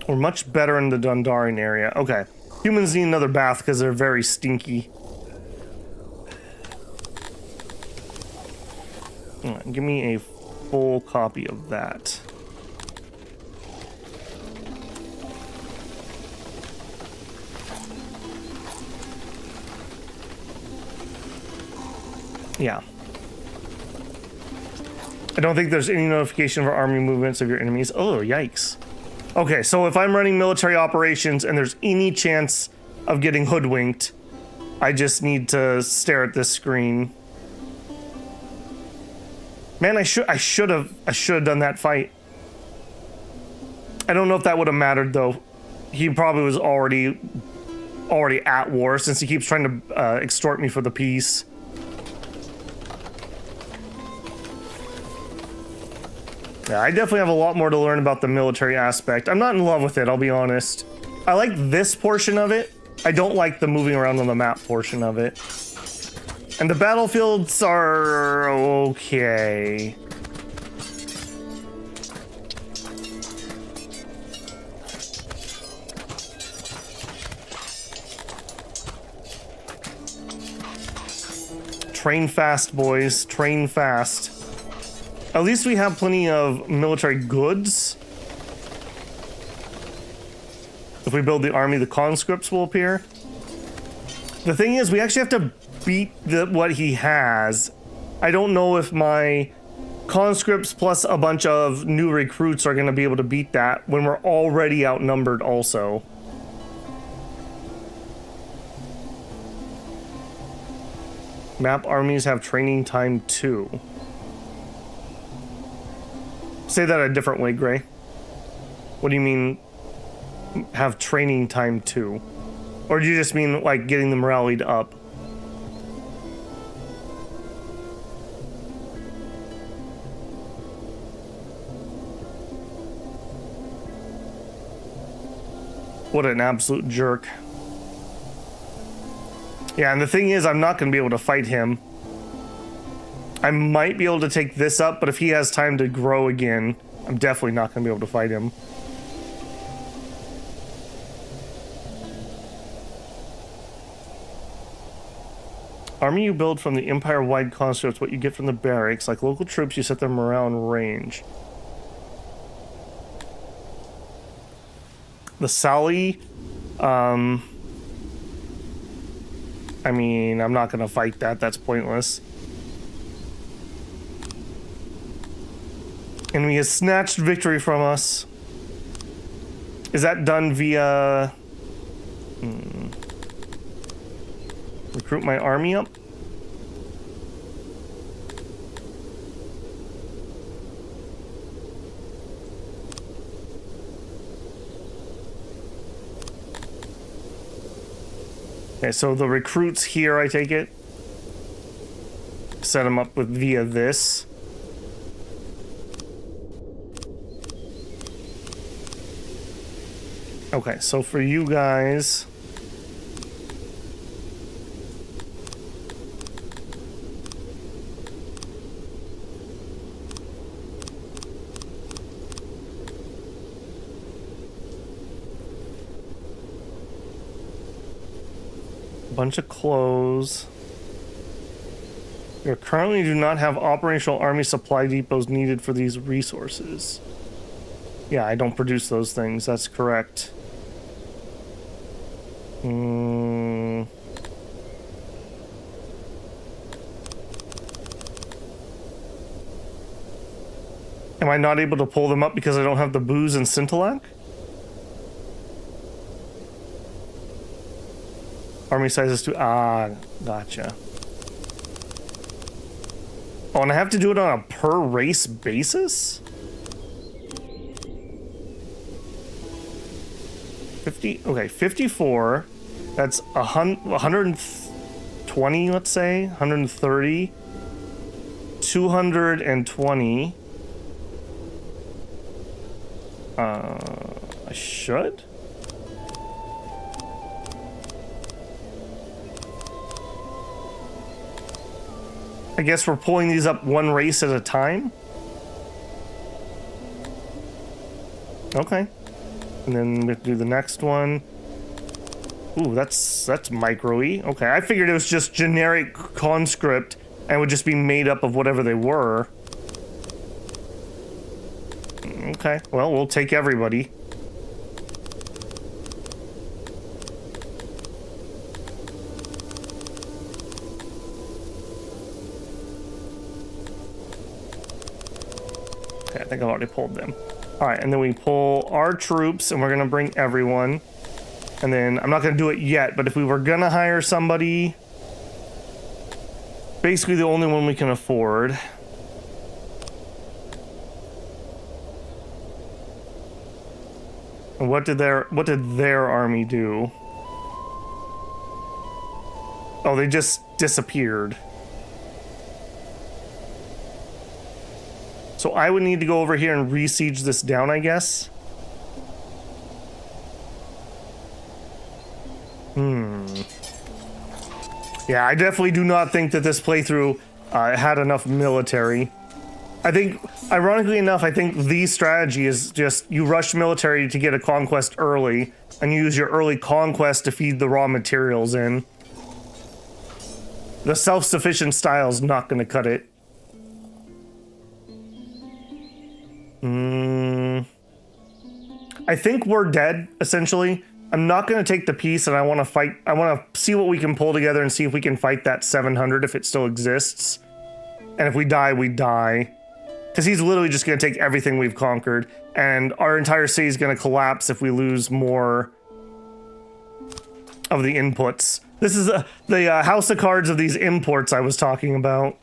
We're much better in the Dundarian area. Okay. Humans need another bath because they're very stinky. Give me a full copy of that. Yeah. I don't think there's any notification for army movements of your enemies. Oh, yikes. Okay, so if I'm running military operations and there's any chance of getting hoodwinked, I just need to stare at this screen. Man, I should have done that fight. I don't know if that would have mattered though. He probably was already at war since he keeps trying to extort me for the peace. Yeah, I definitely have a lot more to learn about the military aspect. I'm not in love with it, I'll be honest. I like this portion of it. I don't like the moving around on the map portion of it. And the battlefields are okay. Train fast, boys. Train fast. At least we have plenty of military goods. If we build the army, the conscripts will appear. The thing is, we actually have to beat what he has. I don't know if my conscripts plus a bunch of new recruits are going to be able to beat that when we're already outnumbered also. Map armies have training time too. Say that a different way, Gray. What do you mean have training time too? Or do you just mean like getting them rallied up? What an absolute jerk. Yeah, and the thing is, I'm not going to be able to fight him. I might be able to take this up, but if he has time to grow again, I'm definitely not going to be able to fight him. Army you build from the empire-wide conscripts, what you get from the barracks. Like local troops, you set their morale in range. The Sally, I mean, I'm not going to fight that. That's pointless. Enemy has snatched victory from us. Is that done via... Recruit my army up? Okay, so the recruits here, I take it. Set them up with via this. Okay, so for you guys... bunch of clothes. You currently do not have operational army supply depots needed for these resources. Yeah, I don't produce those things. That's correct. Am I not able to pull them up because I don't have the booze and Scintillac? Army sizes to gotcha. Oh, and I have to do it on a per race basis? 50, okay, 54. That's 120, let's say, 130, 220. I should? I guess we're pulling these up one race at a time. Okay. And then we have to do the next one. Ooh, that's micro-y. Okay, I figured it was just generic conscript and would just be made up of whatever they were. Okay, well, we'll take everybody. Okay, I think I've already pulled them. All right, and then we pull our troops, and we're gonna bring everyone. And then, I'm not gonna do it yet, but if we were gonna hire somebody, basically the only one we can afford. And what did their army do? Oh, they just disappeared. So I would need to go over here and re-siege this down, I guess. Yeah, I definitely do not think that this playthrough had enough military. I think, ironically enough, I think the strategy is just you rush military to get a conquest early, and you use your early conquest to feed the raw materials in. The self-sufficient style is not going to cut it. I think we're dead, essentially. I'm not going to take the piece, and I want to fight. I want to see what we can pull together and see if we can fight that 700 if it still exists. And if we die, we die. Because he's literally just going to take everything we've conquered, and our entire city is going to collapse if we lose more of the inputs. This is the house of cards of these imports I was talking about.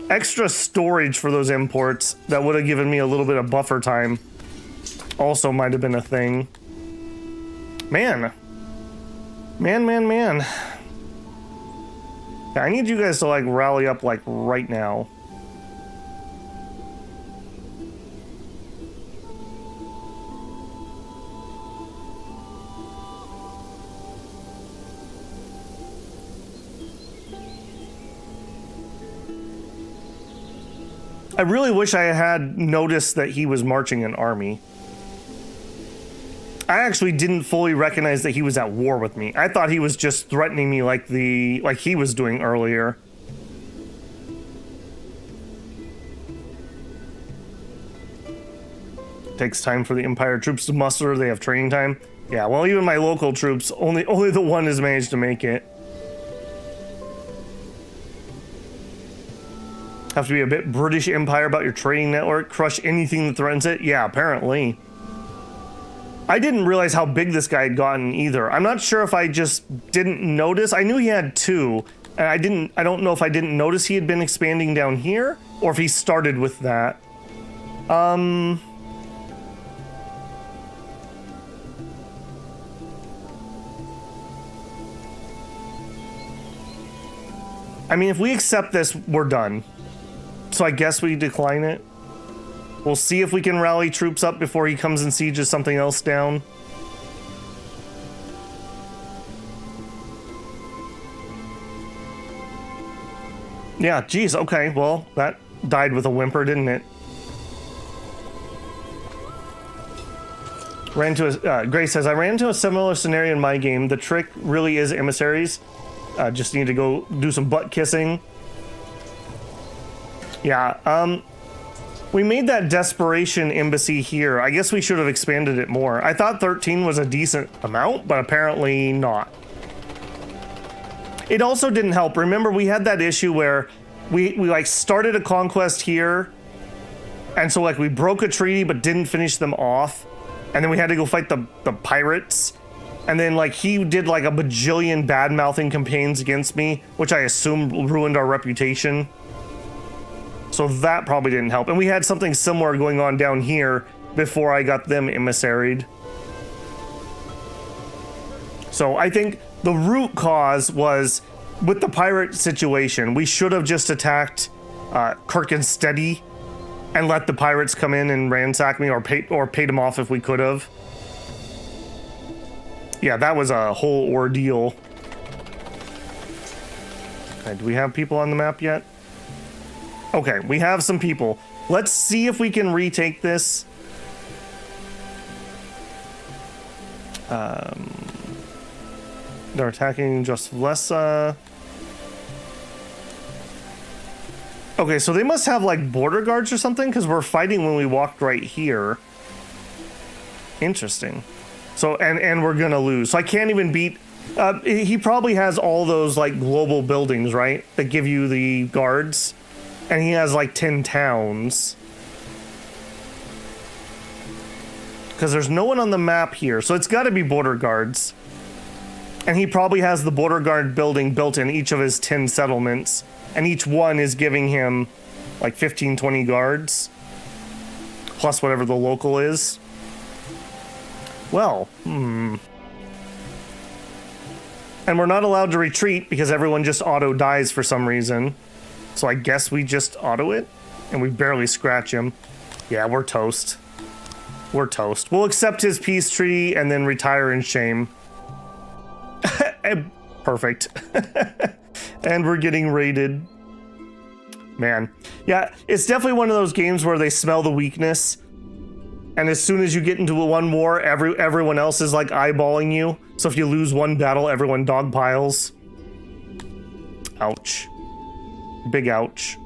Extra storage for those imports that would have given me a little bit of buffer time also might have been a thing. Man. Man. I need you guys to like rally up like right now. I really wish I had noticed that he was marching an army. I actually didn't fully recognize that he was at war with me. I thought he was just threatening me like he was doing earlier. Takes time for the Empire troops to muster. They have training time. Yeah, well, even my local troops, only the one has managed to make it. Have to be a bit British Empire about your trading network. Crush anything that threatens it. Yeah, apparently. I didn't realize how big this guy had gotten either. I'm not sure if I just didn't notice. I knew he had two, and I don't know if I didn't notice he had been expanding down here, or if he started with that. I mean, if we accept this, we're done. So I guess we decline it. We'll see if we can rally troops up before he comes and sieges something else down. Yeah, geez, okay, well, that died with a whimper, didn't it? Grace says, I ran into a similar scenario in my game. The trick really is emissaries. Just need to go do some butt kissing. Yeah, we made that desperation embassy here. I guess we should have expanded it more. I thought 13 was a decent amount, but apparently not. It also didn't help. Remember, we had that issue where we like started a conquest here, and so like we broke a treaty but didn't finish them off, and then we had to go fight the pirates, and then like he did like a bajillion bad-mouthing campaigns against me, which I assume ruined our reputation. So that probably didn't help. And we had something similar going on down here before I got them emissaried. So I think the root cause was with the pirate situation. We should have just attacked Kirkensteady and let the pirates come in and ransack me, or paid them off if we could have. Yeah, that was a whole ordeal. Okay, do we have people on the map yet? Okay, we have some people. Let's see if we can retake this. They're attacking Josvlesa. Okay, so they must have like border guards or something, because we're fighting when we walked right here. Interesting. So, and we're gonna lose. So I can't even beat... he probably has all those like global buildings, right? That give you the guards. And he has like 10 towns. Because there's no one on the map here, so it's got to be border guards. And he probably has the border guard building built in each of his 10 settlements. And each one is giving him like 15, 20 guards. Plus whatever the local is. Well, And we're not allowed to retreat because everyone just auto dies for some reason. So I guess we just auto it, and we barely scratch him. Yeah, we're toast. we're toast. We'll accept his peace treaty and then retire in shame. Perfect. And we're getting raided. Man. Yeah, it's definitely one of those games where they smell the weakness. And as soon as you get into one war, everyone else is like eyeballing you. So if you lose one battle, everyone dogpiles. Ouch. Big ouch.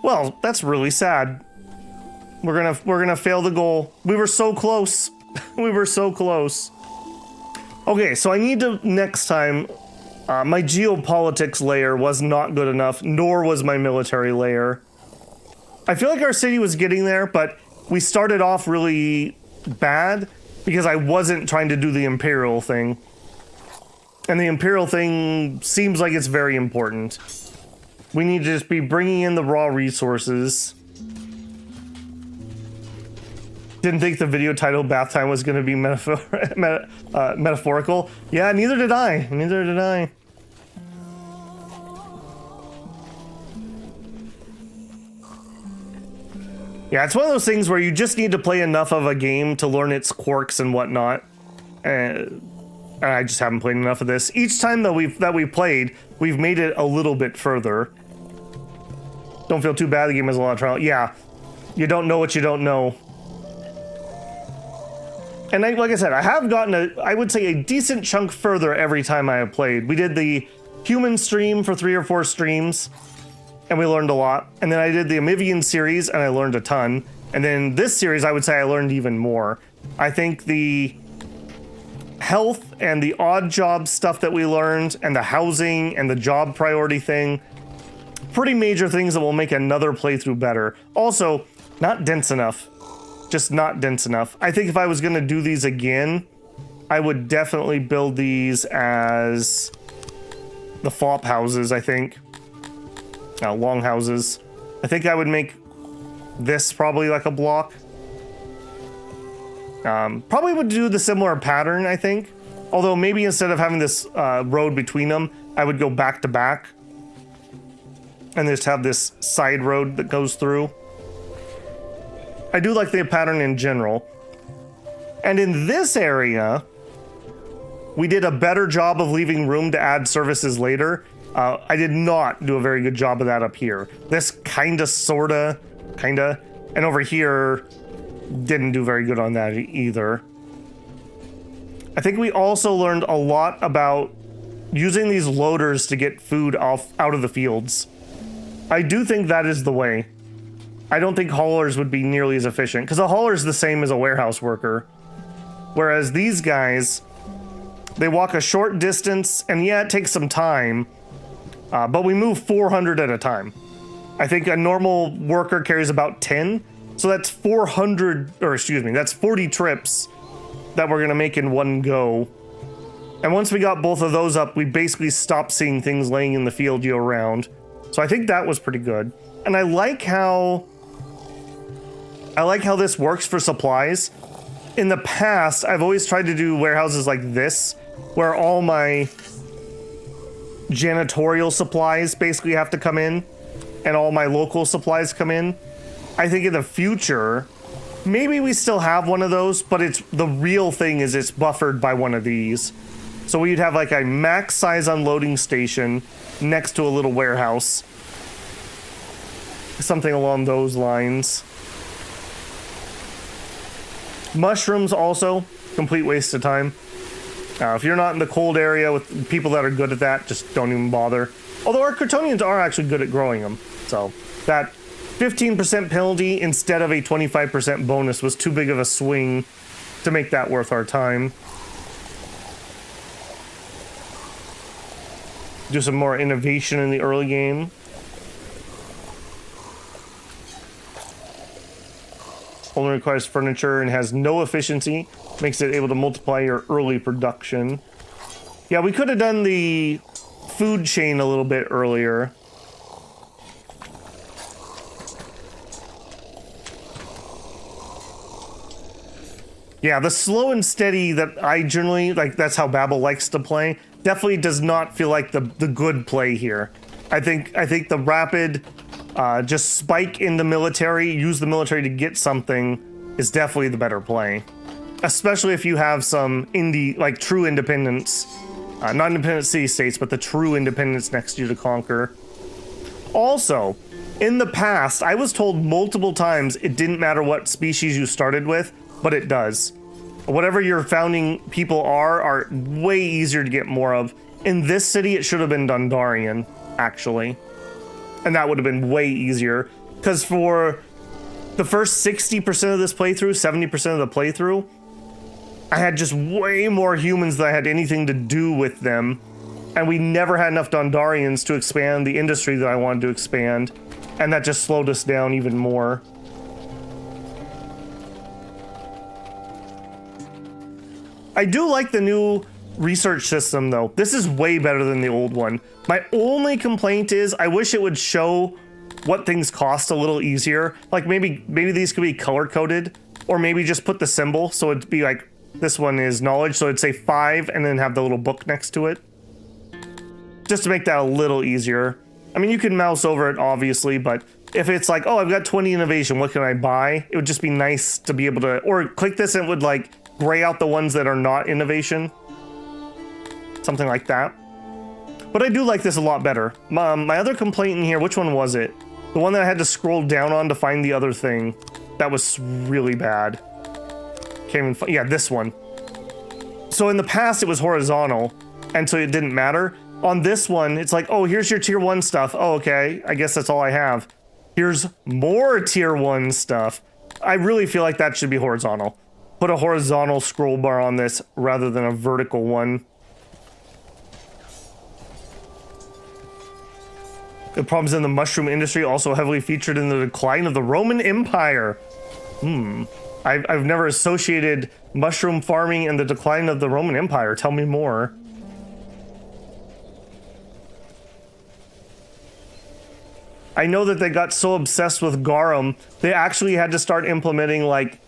Well, that's really sad. We're gonna fail the goal. We were so close. We were so close. Okay, so I need to next time. My geopolitics layer was not good enough, nor was my military layer. I feel like our city was getting there, but we started off really bad because I wasn't trying to do the Imperial thing. And the Imperial thing seems like it's very important. We need to just be bringing in the raw resources. Didn't think the video title Bath Time was going to be metaphorical. Yeah, neither did I. Neither did I. Yeah, it's one of those things where you just need to play enough of a game to learn its quirks and whatnot. And I just haven't played enough of this. Each time that we've played, we've made it a little bit further. Don't feel too bad. The game has a lot of trial. Yeah, you don't know what you don't know. And like I said, I have gotten I would say a decent chunk further every time I have played. We did the human stream for 3 or 4 streams, and we learned a lot. And then I did the Amivian series, and I learned a ton. And then this series, I would say I learned even more. I think the health and the odd job stuff that we learned, and the housing and the job priority thing, pretty major things that will make another playthrough better. Also, not dense enough. Just not dense enough. I think if I was going to do these again, I would definitely build these as the flop houses, I think. Long houses. I think I would make this probably like a block. Probably would do the similar pattern, I think. Although maybe instead of having this road between them, I would go back to back. And just have this side road that goes through. I do like the pattern in general. And in this area, we did a better job of leaving room to add services later. I did not do a very good job of that up here. This kinda, sorta, kinda. And over here, didn't do very good on that either. I think we also learned a lot about using these loaders to get food out of the fields. I do think that is the way. I don't think haulers would be nearly as efficient, because a hauler is the same as a warehouse worker. Whereas these guys, they walk a short distance, and yeah, it takes some time, but we move 400 at a time. I think a normal worker carries about 10, so that's 400, or excuse me, that's 40 trips that we're gonna make in one go. And once we got both of those up, we basically stopped seeing things laying in the field year-round. So I think that was pretty good. And I like how this works for supplies. In the past, I've always tried to do warehouses like this, where all my janitorial supplies basically have to come in, and all my local supplies come in. I think in the future, maybe we still have one of those, but the real thing is it's buffered by one of these. So we'd have like a max size unloading station next to a little warehouse. Something along those lines. Mushrooms also, complete waste of time. If you're not in the cold area with people that are good at that, just don't even bother. Although our Kryptonians are actually good at growing them. So that 15% penalty instead of a 25% bonus was too big of a swing to make that worth our time. Do some more innovation in the early game. Only requires furniture and has no efficiency. Makes it able to multiply your early production. Yeah, we could have done the food chain a little bit earlier. Yeah, the slow and steady that I generally, like, that's how Babel likes to play, definitely does not feel like the good play here. I think the rapid, just spike in the military, use the military to get something, is definitely the better play. Especially if you have some like true independence. Not independent city-states, but the true independence next to you to conquer. Also, in the past, I was told multiple times it didn't matter what species you started with, but it does. Whatever your founding people are way easier to get more of. In this city, it should have been Dundarian, actually. And that would have been way easier. Because for the first 60% of this playthrough, 70% of the playthrough, I had just way more humans than I had anything to do with them. And we never had enough Dundarians to expand the industry that I wanted to expand. And that just slowed us down even more. I do like the new research system, though. This is way better than the old one. My only complaint is I wish it would show what things cost a little easier. Like maybe these could be color-coded, or maybe just put the symbol, so it'd be like, this one is knowledge, so it'd say 5, and then have the little book next to it. Just to make that a little easier. I mean, you can mouse over it, obviously, but if it's like, oh, I've got 20 innovation, what can I buy? It would just be nice to be able to, or click this and it would like gray out the ones that are not innovation. Something like that. But I do like this a lot better. My other complaint in here, which one was it? The one that I had to scroll down on to find the other thing. That was really bad. Can't even find, yeah, this one. So in the past it was horizontal, and so it didn't matter. On this one, it's like, oh, here's your tier 1 stuff. Oh, okay, I guess that's all I have. Here's more tier 1 stuff. I really feel like that should be horizontal. Put a horizontal scroll bar on this rather than a vertical one. The problems in the mushroom industry also heavily featured in the decline of the Roman Empire. I've never associated mushroom farming and the decline of the Roman Empire. Tell me more. I know that they got so obsessed with garum, they actually had to start implementing like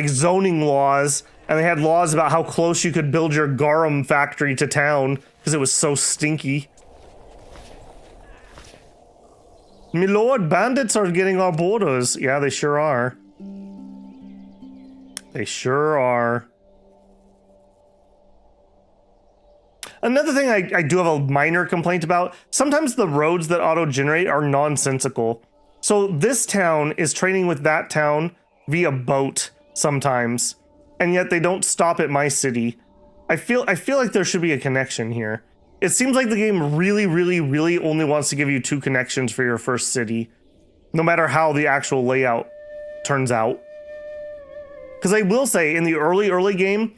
zoning laws, and they had laws about how close you could build your garum factory to town because it was so stinky. My lord, bandits are getting our borders. Yeah, they sure are. They sure are. Another thing I do have a minor complaint about, sometimes the roads that auto-generate are nonsensical. So this town is trading with that town via boat sometimes, and yet they don't stop at my city. I feel like there should be a connection here. It seems like the game really, really, really only wants to give you 2 connections for your first city, no matter how the actual layout turns out. Because I will say, in the early game,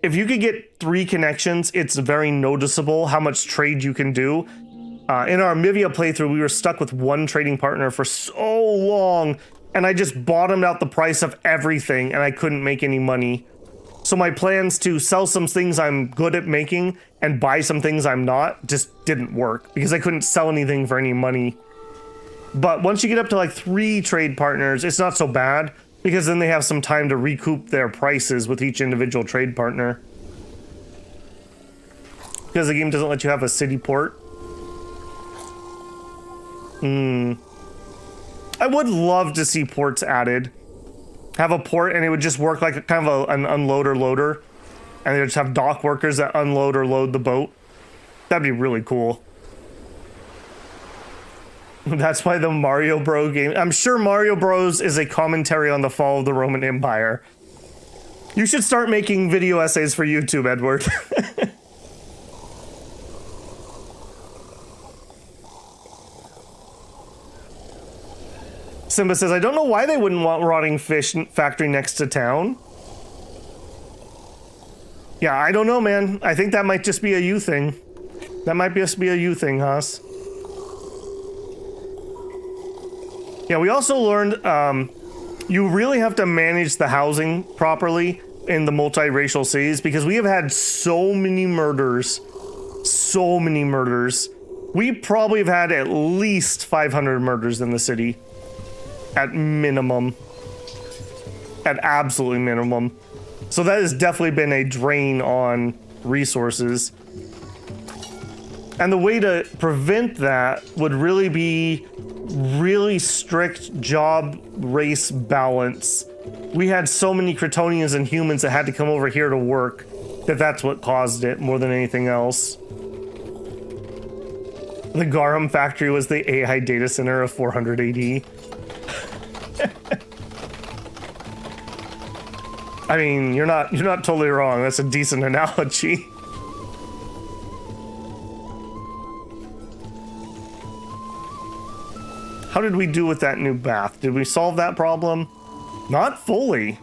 if you could get 3 connections, it's very noticeable how much trade you can do. In our Mivia playthrough, we were stuck with 1 trading partner for so long, and I just bottomed out the price of everything, and I couldn't make any money. So my plans to sell some things I'm good at making and buy some things I'm not just didn't work because I couldn't sell anything for any money. But once you get up to like 3 trade partners, it's not so bad because then they have some time to recoup their prices with each individual trade partner. Because the game doesn't let you have a city port. I would love to see ports added. Have a port and it would just work like a kind of an unloader loader, and they just have dock workers that unload or load the boat. That'd be really cool. That's why the Mario Bros game, I'm sure Mario Bros is a commentary on the fall of the Roman Empire. You should start making video essays for YouTube, Edward. Simba says, I don't know why they wouldn't want rotting fish factory next to town. Yeah, I don't know, man. I think that might just be a you thing. That might just be a you thing, Haas. Yeah, we also learned you really have to manage the housing properly in the multiracial cities because we have had so many murders. So many murders. We probably have had at least 500 murders in the city. At minimum. At absolutely minimum. So that has definitely been a drain on resources. And the way to prevent that would really be really strict job race balance. We had so many Kryptonians and humans that had to come over here to work that that's what caused it more than anything else. The Garum factory was the AI data center of 400 AD. I mean, you're not totally wrong. That's a decent analogy. How did we do with that new bath? Did we solve that problem? Not fully.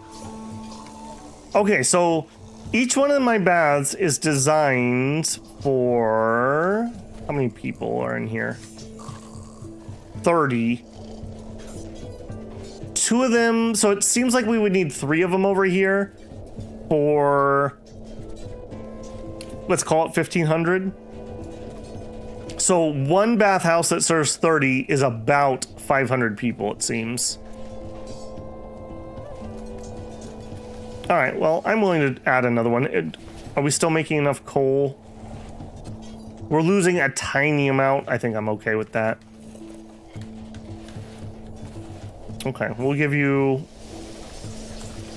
Okay, so each one of my baths is designed for... How many people are in here? 30. 2 of them, so it seems like we would need 3 of them over here for, let's call it 1,500. So one bathhouse that serves 30 is about 500 people, it seems. All right, well, I'm willing to add another one. Are we still making enough coal? We're losing a tiny amount. I think I'm okay with that. Okay, we'll give you...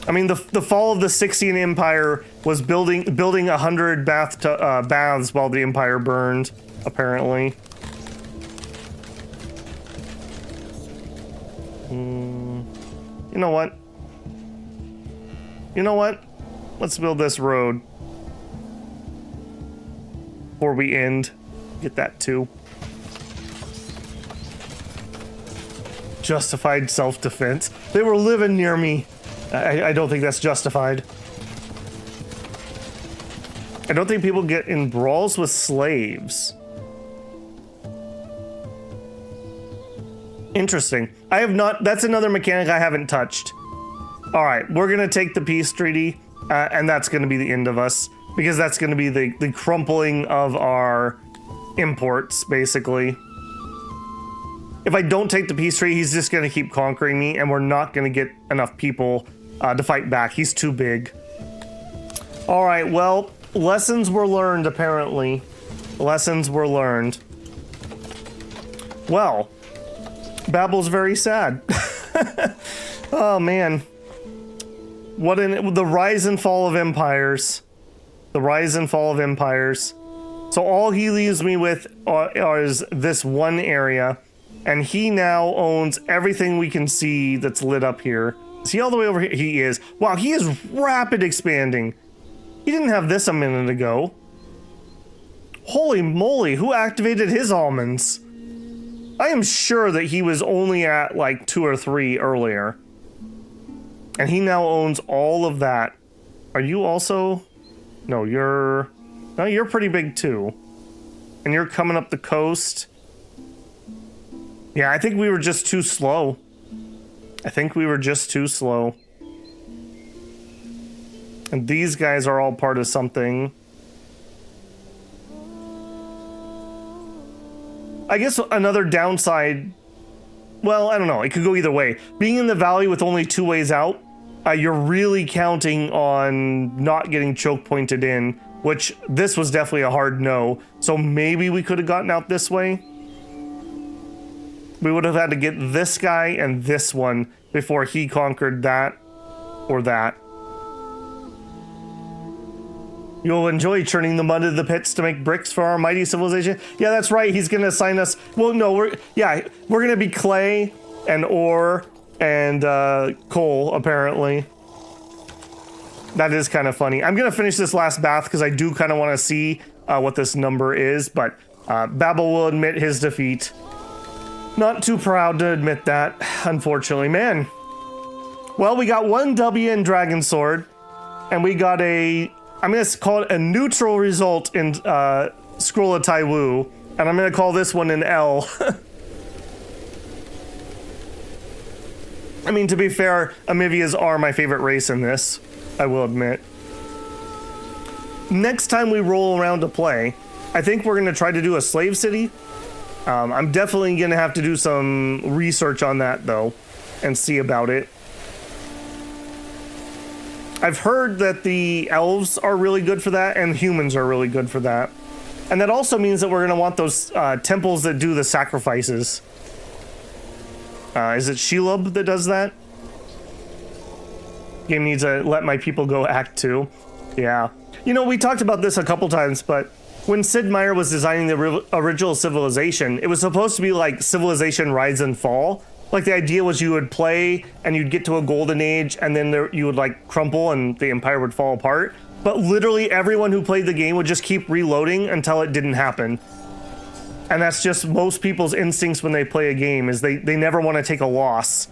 I mean, the fall of the Sixian Empire was building 100 baths while the Empire burned, apparently. You know what? You know what? Let's build this road. Before we end. Get that too. Justified self-defense. They were living near me. I don't think that's justified. I don't think people get in brawls with slaves. Interesting. I have not... That's another mechanic I haven't touched. All right, we're going to take the peace treaty, and that's going to be the end of us, because that's going to be the crumpling of our imports, basically. If I don't take the peace treaty, he's just going to keep conquering me, and we're not going to get enough people to fight back. He's too big. All right, well, lessons were learned, apparently. Lessons were learned. Well, Babel's very sad. Oh, man. The rise and fall of empires. The rise and fall of empires. So all he leaves me with is this one area, and he now owns everything we can see that's lit up here. Is he all the way over here? He is. Wow, he is rapid expanding. He didn't have this a minute ago. Holy moly, who activated his almonds? I am sure that he was only at like 2 or 3 earlier. And he now owns all of that. Are you also... No, you're pretty big too. And you're coming up the coast. Yeah, I think we were just too slow. And these guys are all part of something. I guess another downside... Well, I don't know. It could go either way. Being in the valley with only 2 ways out, you're really counting on not getting choke pointed in, which this was definitely a hard no. So maybe we could have gotten out this way. We would have had to get this guy and this one before he conquered that or that. You'll enjoy churning the mud of the pits to make bricks for our mighty civilization. Yeah, that's right. He's going to assign us... Well, no, we're going to be clay and ore and coal, apparently. That is kind of funny. I'm going to finish this last bath because I do kind of want to see what this number is, but Babel will admit his defeat. Not too proud to admit that, unfortunately. Man. Well, we got 1 W in Dragon Sword, and we got a... I'm going to call it a neutral result in Scroll of Taiwu, and I'm going to call this one an L. I mean, to be fair, Amivias are my favorite race in this, I will admit. Next time we roll around to play, I think we're going to try to do a slave city. I'm definitely going to have to do some research on that, though, and see about it. I've heard that the elves are really good for that, and humans are really good for that. And that also means that we're going to want those temples that do the sacrifices. Is it Shelob that does that? Game needs to let my people go Act 2. Yeah. You know, we talked about this a couple times, but when Sid Meier was designing the original Civilization, it was supposed to be like Civilization Rise and Fall. Like, the idea was you would play and you'd get to a golden age and then you would like crumple and the empire would fall apart. But literally everyone who played the game would just keep reloading until it didn't happen. And that's just most people's instincts when they play a game, is they never want to take a loss.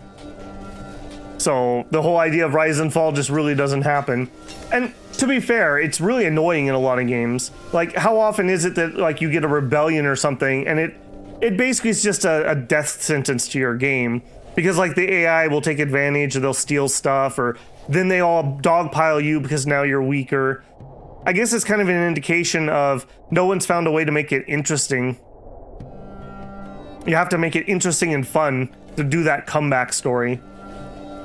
So the whole idea of rise and fall just really doesn't happen. And to be fair, it's really annoying in a lot of games. Like, how often is it that like you get a rebellion or something and it basically is just a death sentence to your game, because like the AI will take advantage or they'll steal stuff, or then they all dogpile you because now you're weaker. I guess it's kind of an indication of no one's found a way to make it interesting. You have to make it interesting and fun to do that comeback story.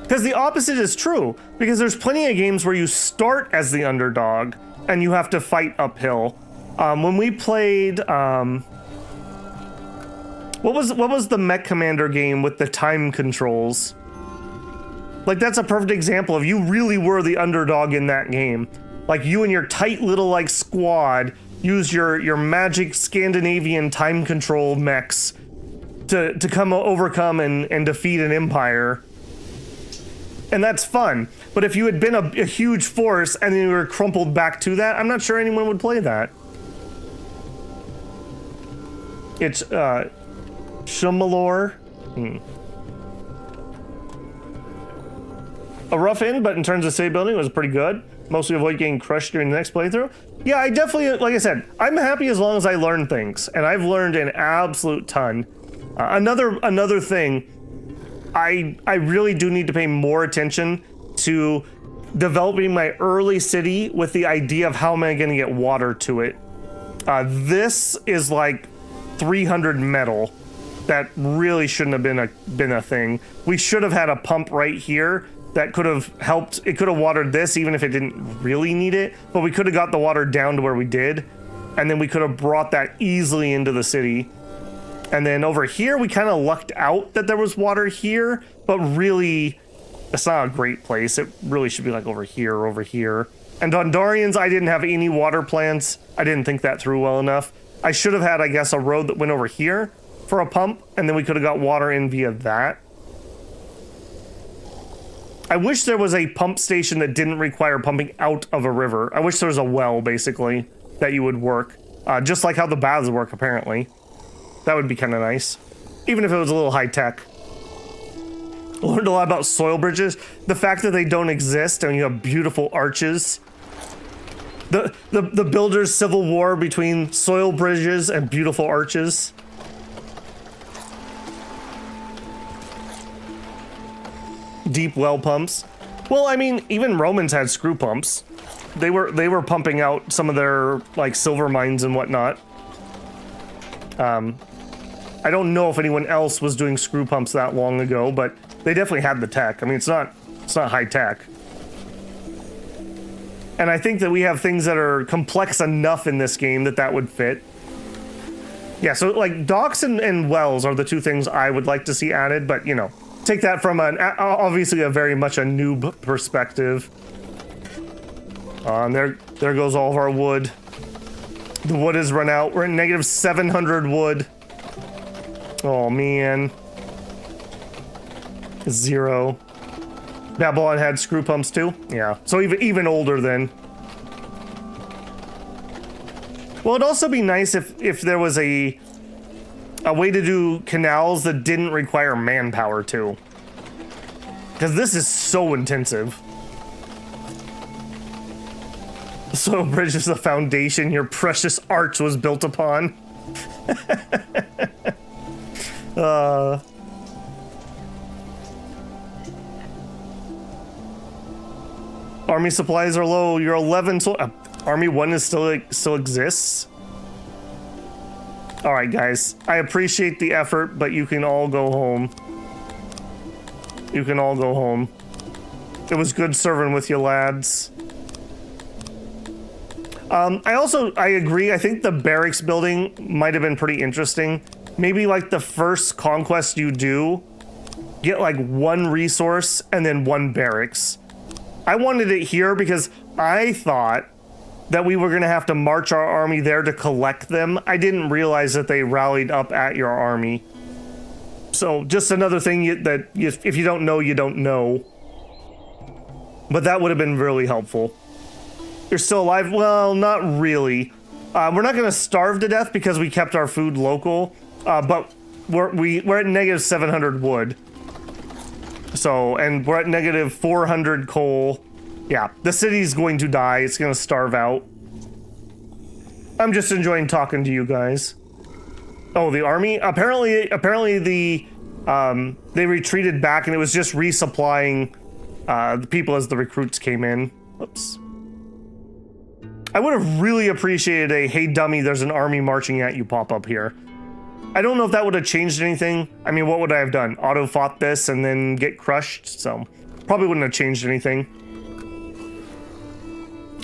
Because the opposite is true, because there's plenty of games where you start as the underdog and you have to fight uphill. When we played, what was the Mech Commander game with the time controls? Like, that's a perfect example of you really were the underdog in that game. Like, you and your tight little like squad use your magic Scandinavian time control mechs to come overcome and defeat an empire. And that's fun. But if you had been a huge force and then you were crumpled back to that, I'm not sure anyone would play that. It's Shumalor. A rough end, but in terms of city building, it was pretty good. Mostly avoid getting crushed during the next playthrough. Yeah, I definitely, like I said, I'm happy as long as I learn things, and I've learned an absolute ton. Another thing, I really do need to pay more attention to developing my early city with the idea of how am I going to get water to it. This is like 300 metal. That really shouldn't have been a thing. We should have had a pump right here that could have helped. It could have watered this even if it didn't really need it, but we could have got the water down to where we did, and then we could have brought that easily into the city. And then over here, we kind of lucked out that there was water here, but really, it's not a great place. It really should be like over here or over here. And Dondarians, I didn't have any water plants. I didn't think that through well enough. I should have had, I guess, a road that went over here for a pump, and then we could have got water in via that. I wish there was a pump station that didn't require pumping out of a river. I wish there was a well, basically, that you would work. Just like how the baths work, apparently. That would be kind of nice. Even if it was a little high-tech. Learned a lot about soil bridges. The fact that they don't exist and you have beautiful arches. The builders' civil war between soil bridges and beautiful arches. Deep well pumps. Well, I mean, even Romans had screw pumps. They were pumping out some of their like silver mines and whatnot. I don't know if anyone else was doing screw pumps that long ago, but they definitely had the tech. I mean, it's not high tech. And I think that we have things that are complex enough in this game that would fit. Yeah, so like docks and wells are the two things I would like to see added, but you know, take that from obviously a very much a noob perspective. And there goes all of our wood. The wood has run out. We're at negative 700 wood. Oh man. 0. Babylon had screw pumps too? Yeah. So even older then. Well, it'd also be nice if there was a way to do canals that didn't require manpower too. Because this is so intensive. The soil bridge is the foundation your precious arch was built upon. Army supplies are low. You're 11. So Army 1 is still exists. All right, guys. I appreciate the effort, but you can all go home. You can all go home. It was good serving with you, lads. I agree. I think the barracks building might have been pretty interesting. Maybe like the first conquest you do, get like one resource and then one barracks. I wanted it here because I thought that we were going to have to march our army there to collect them. I didn't realize that they rallied up at your army. So just another thing if you don't know, you don't know. But that would have been really helpful. You're still alive? Well, not really. We're not going to starve to death because we kept our food local, but we're at negative 700 wood. So, and we're at negative 400 coal. Yeah, the city's going to die. It's going to starve out. I'm just enjoying talking to you guys. Oh, the army? Apparently they retreated back and it was just resupplying the people as the recruits came in. Oops. I would have really appreciated a, hey dummy, there's an army marching at you pop up here. I don't know if that would have changed anything. I mean, what would I have done? Auto fought this and then get crushed? So probably wouldn't have changed anything.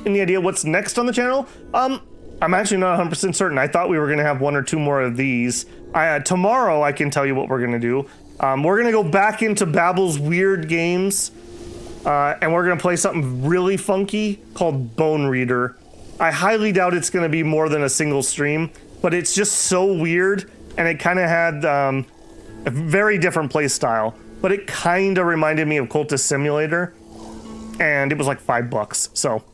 Any idea what's next on the channel? I'm actually not 100% certain. I thought we were going to have one or two more of these. Tomorrow I can tell you what we're going to do. We're going to go back into Babble's weird games. And we're going to play something really funky called Bone Reader. I highly doubt it's going to be more than a single stream, but it's just so weird, and it kind of had a very different play style, but it kind of reminded me of Cultist Simulator, and it was like $5, so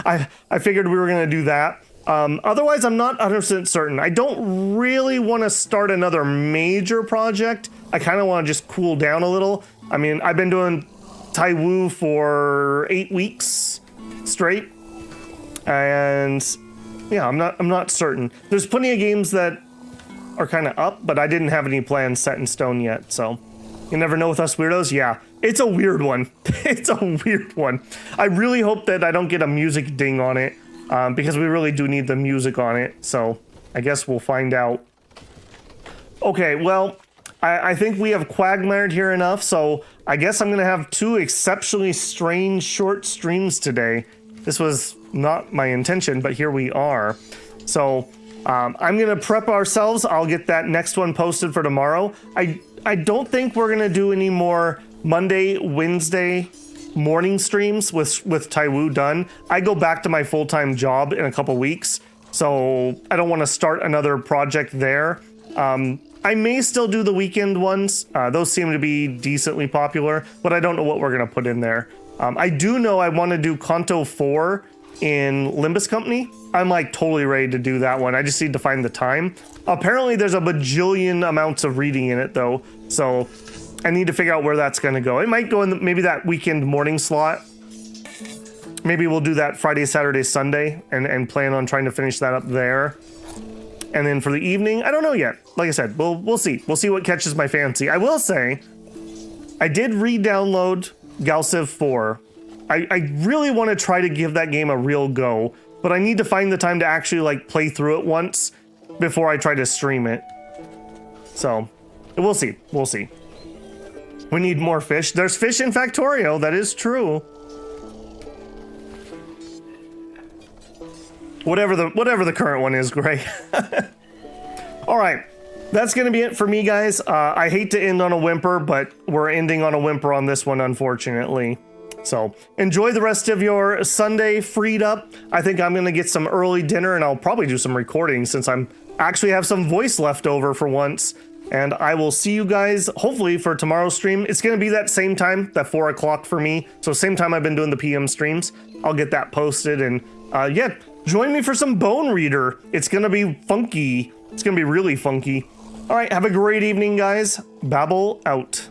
I figured we were going to do that. Otherwise, I'm not 100% certain. I don't really want to start another major project. I kind of want to just cool down a little. I mean, I've been doing Taiwu for 8 weeks straight, and yeah, I'm not certain. There's plenty of games that are kind of up, but I didn't have any plans set in stone yet, so you never know with us weirdos. Yeah, it's a weird one. It's a weird one. I really hope that I don't get a music ding on it, because we really do need the music on it, so I guess we'll find out. Okay, well, I think we have quagmired here enough, so I guess I'm going to have 2 exceptionally strange short streams today. This was not my intention, but here we are. So I'm going to prep ourselves. I'll get that next one posted for tomorrow. I don't think we're going to do any more Monday, Wednesday morning streams with Taiwu done. I go back to my full-time job in a couple weeks, so I don't want to start another project there. I may still do the weekend ones. Those seem to be decently popular, but I don't know what we're going to put in there. I do know I want to do Kanto 4 in Limbus Company. I'm like totally ready to do that one. I just need to find the time. Apparently there's a bajillion amounts of reading in it though, so I need to figure out where that's going to go. It might go in maybe that weekend morning slot. Maybe we'll do that Friday, Saturday, Sunday, and plan on trying to finish that up there. And then for the evening, I don't know yet. Like I said, we'll see. We'll see what catches my fancy. I will say, I did re-download Galciv 4. I really want to try to give that game a real go, but I need to find the time to actually like play through it once before I try to stream it. So, we'll see. We'll see. We need more fish. There's fish in Factorio. That is true. Whatever the current one is, Gray. All right, that's gonna be it for me, guys. I hate to end on a whimper, but we're ending on a whimper on this one, unfortunately. So enjoy the rest of your Sunday freed up. I think I'm gonna get some early dinner, and I'll probably do some recording since I'm actually have some voice left over for once. And I will see you guys hopefully for tomorrow's stream. It's gonna be that same time, that 4 o'clock for me. So same time I've been doing the PM streams. I'll get that posted, and yeah. Join me for some Bone Reader. It's gonna be funky. It's gonna be really funky. All right, have a great evening, guys. Babble out.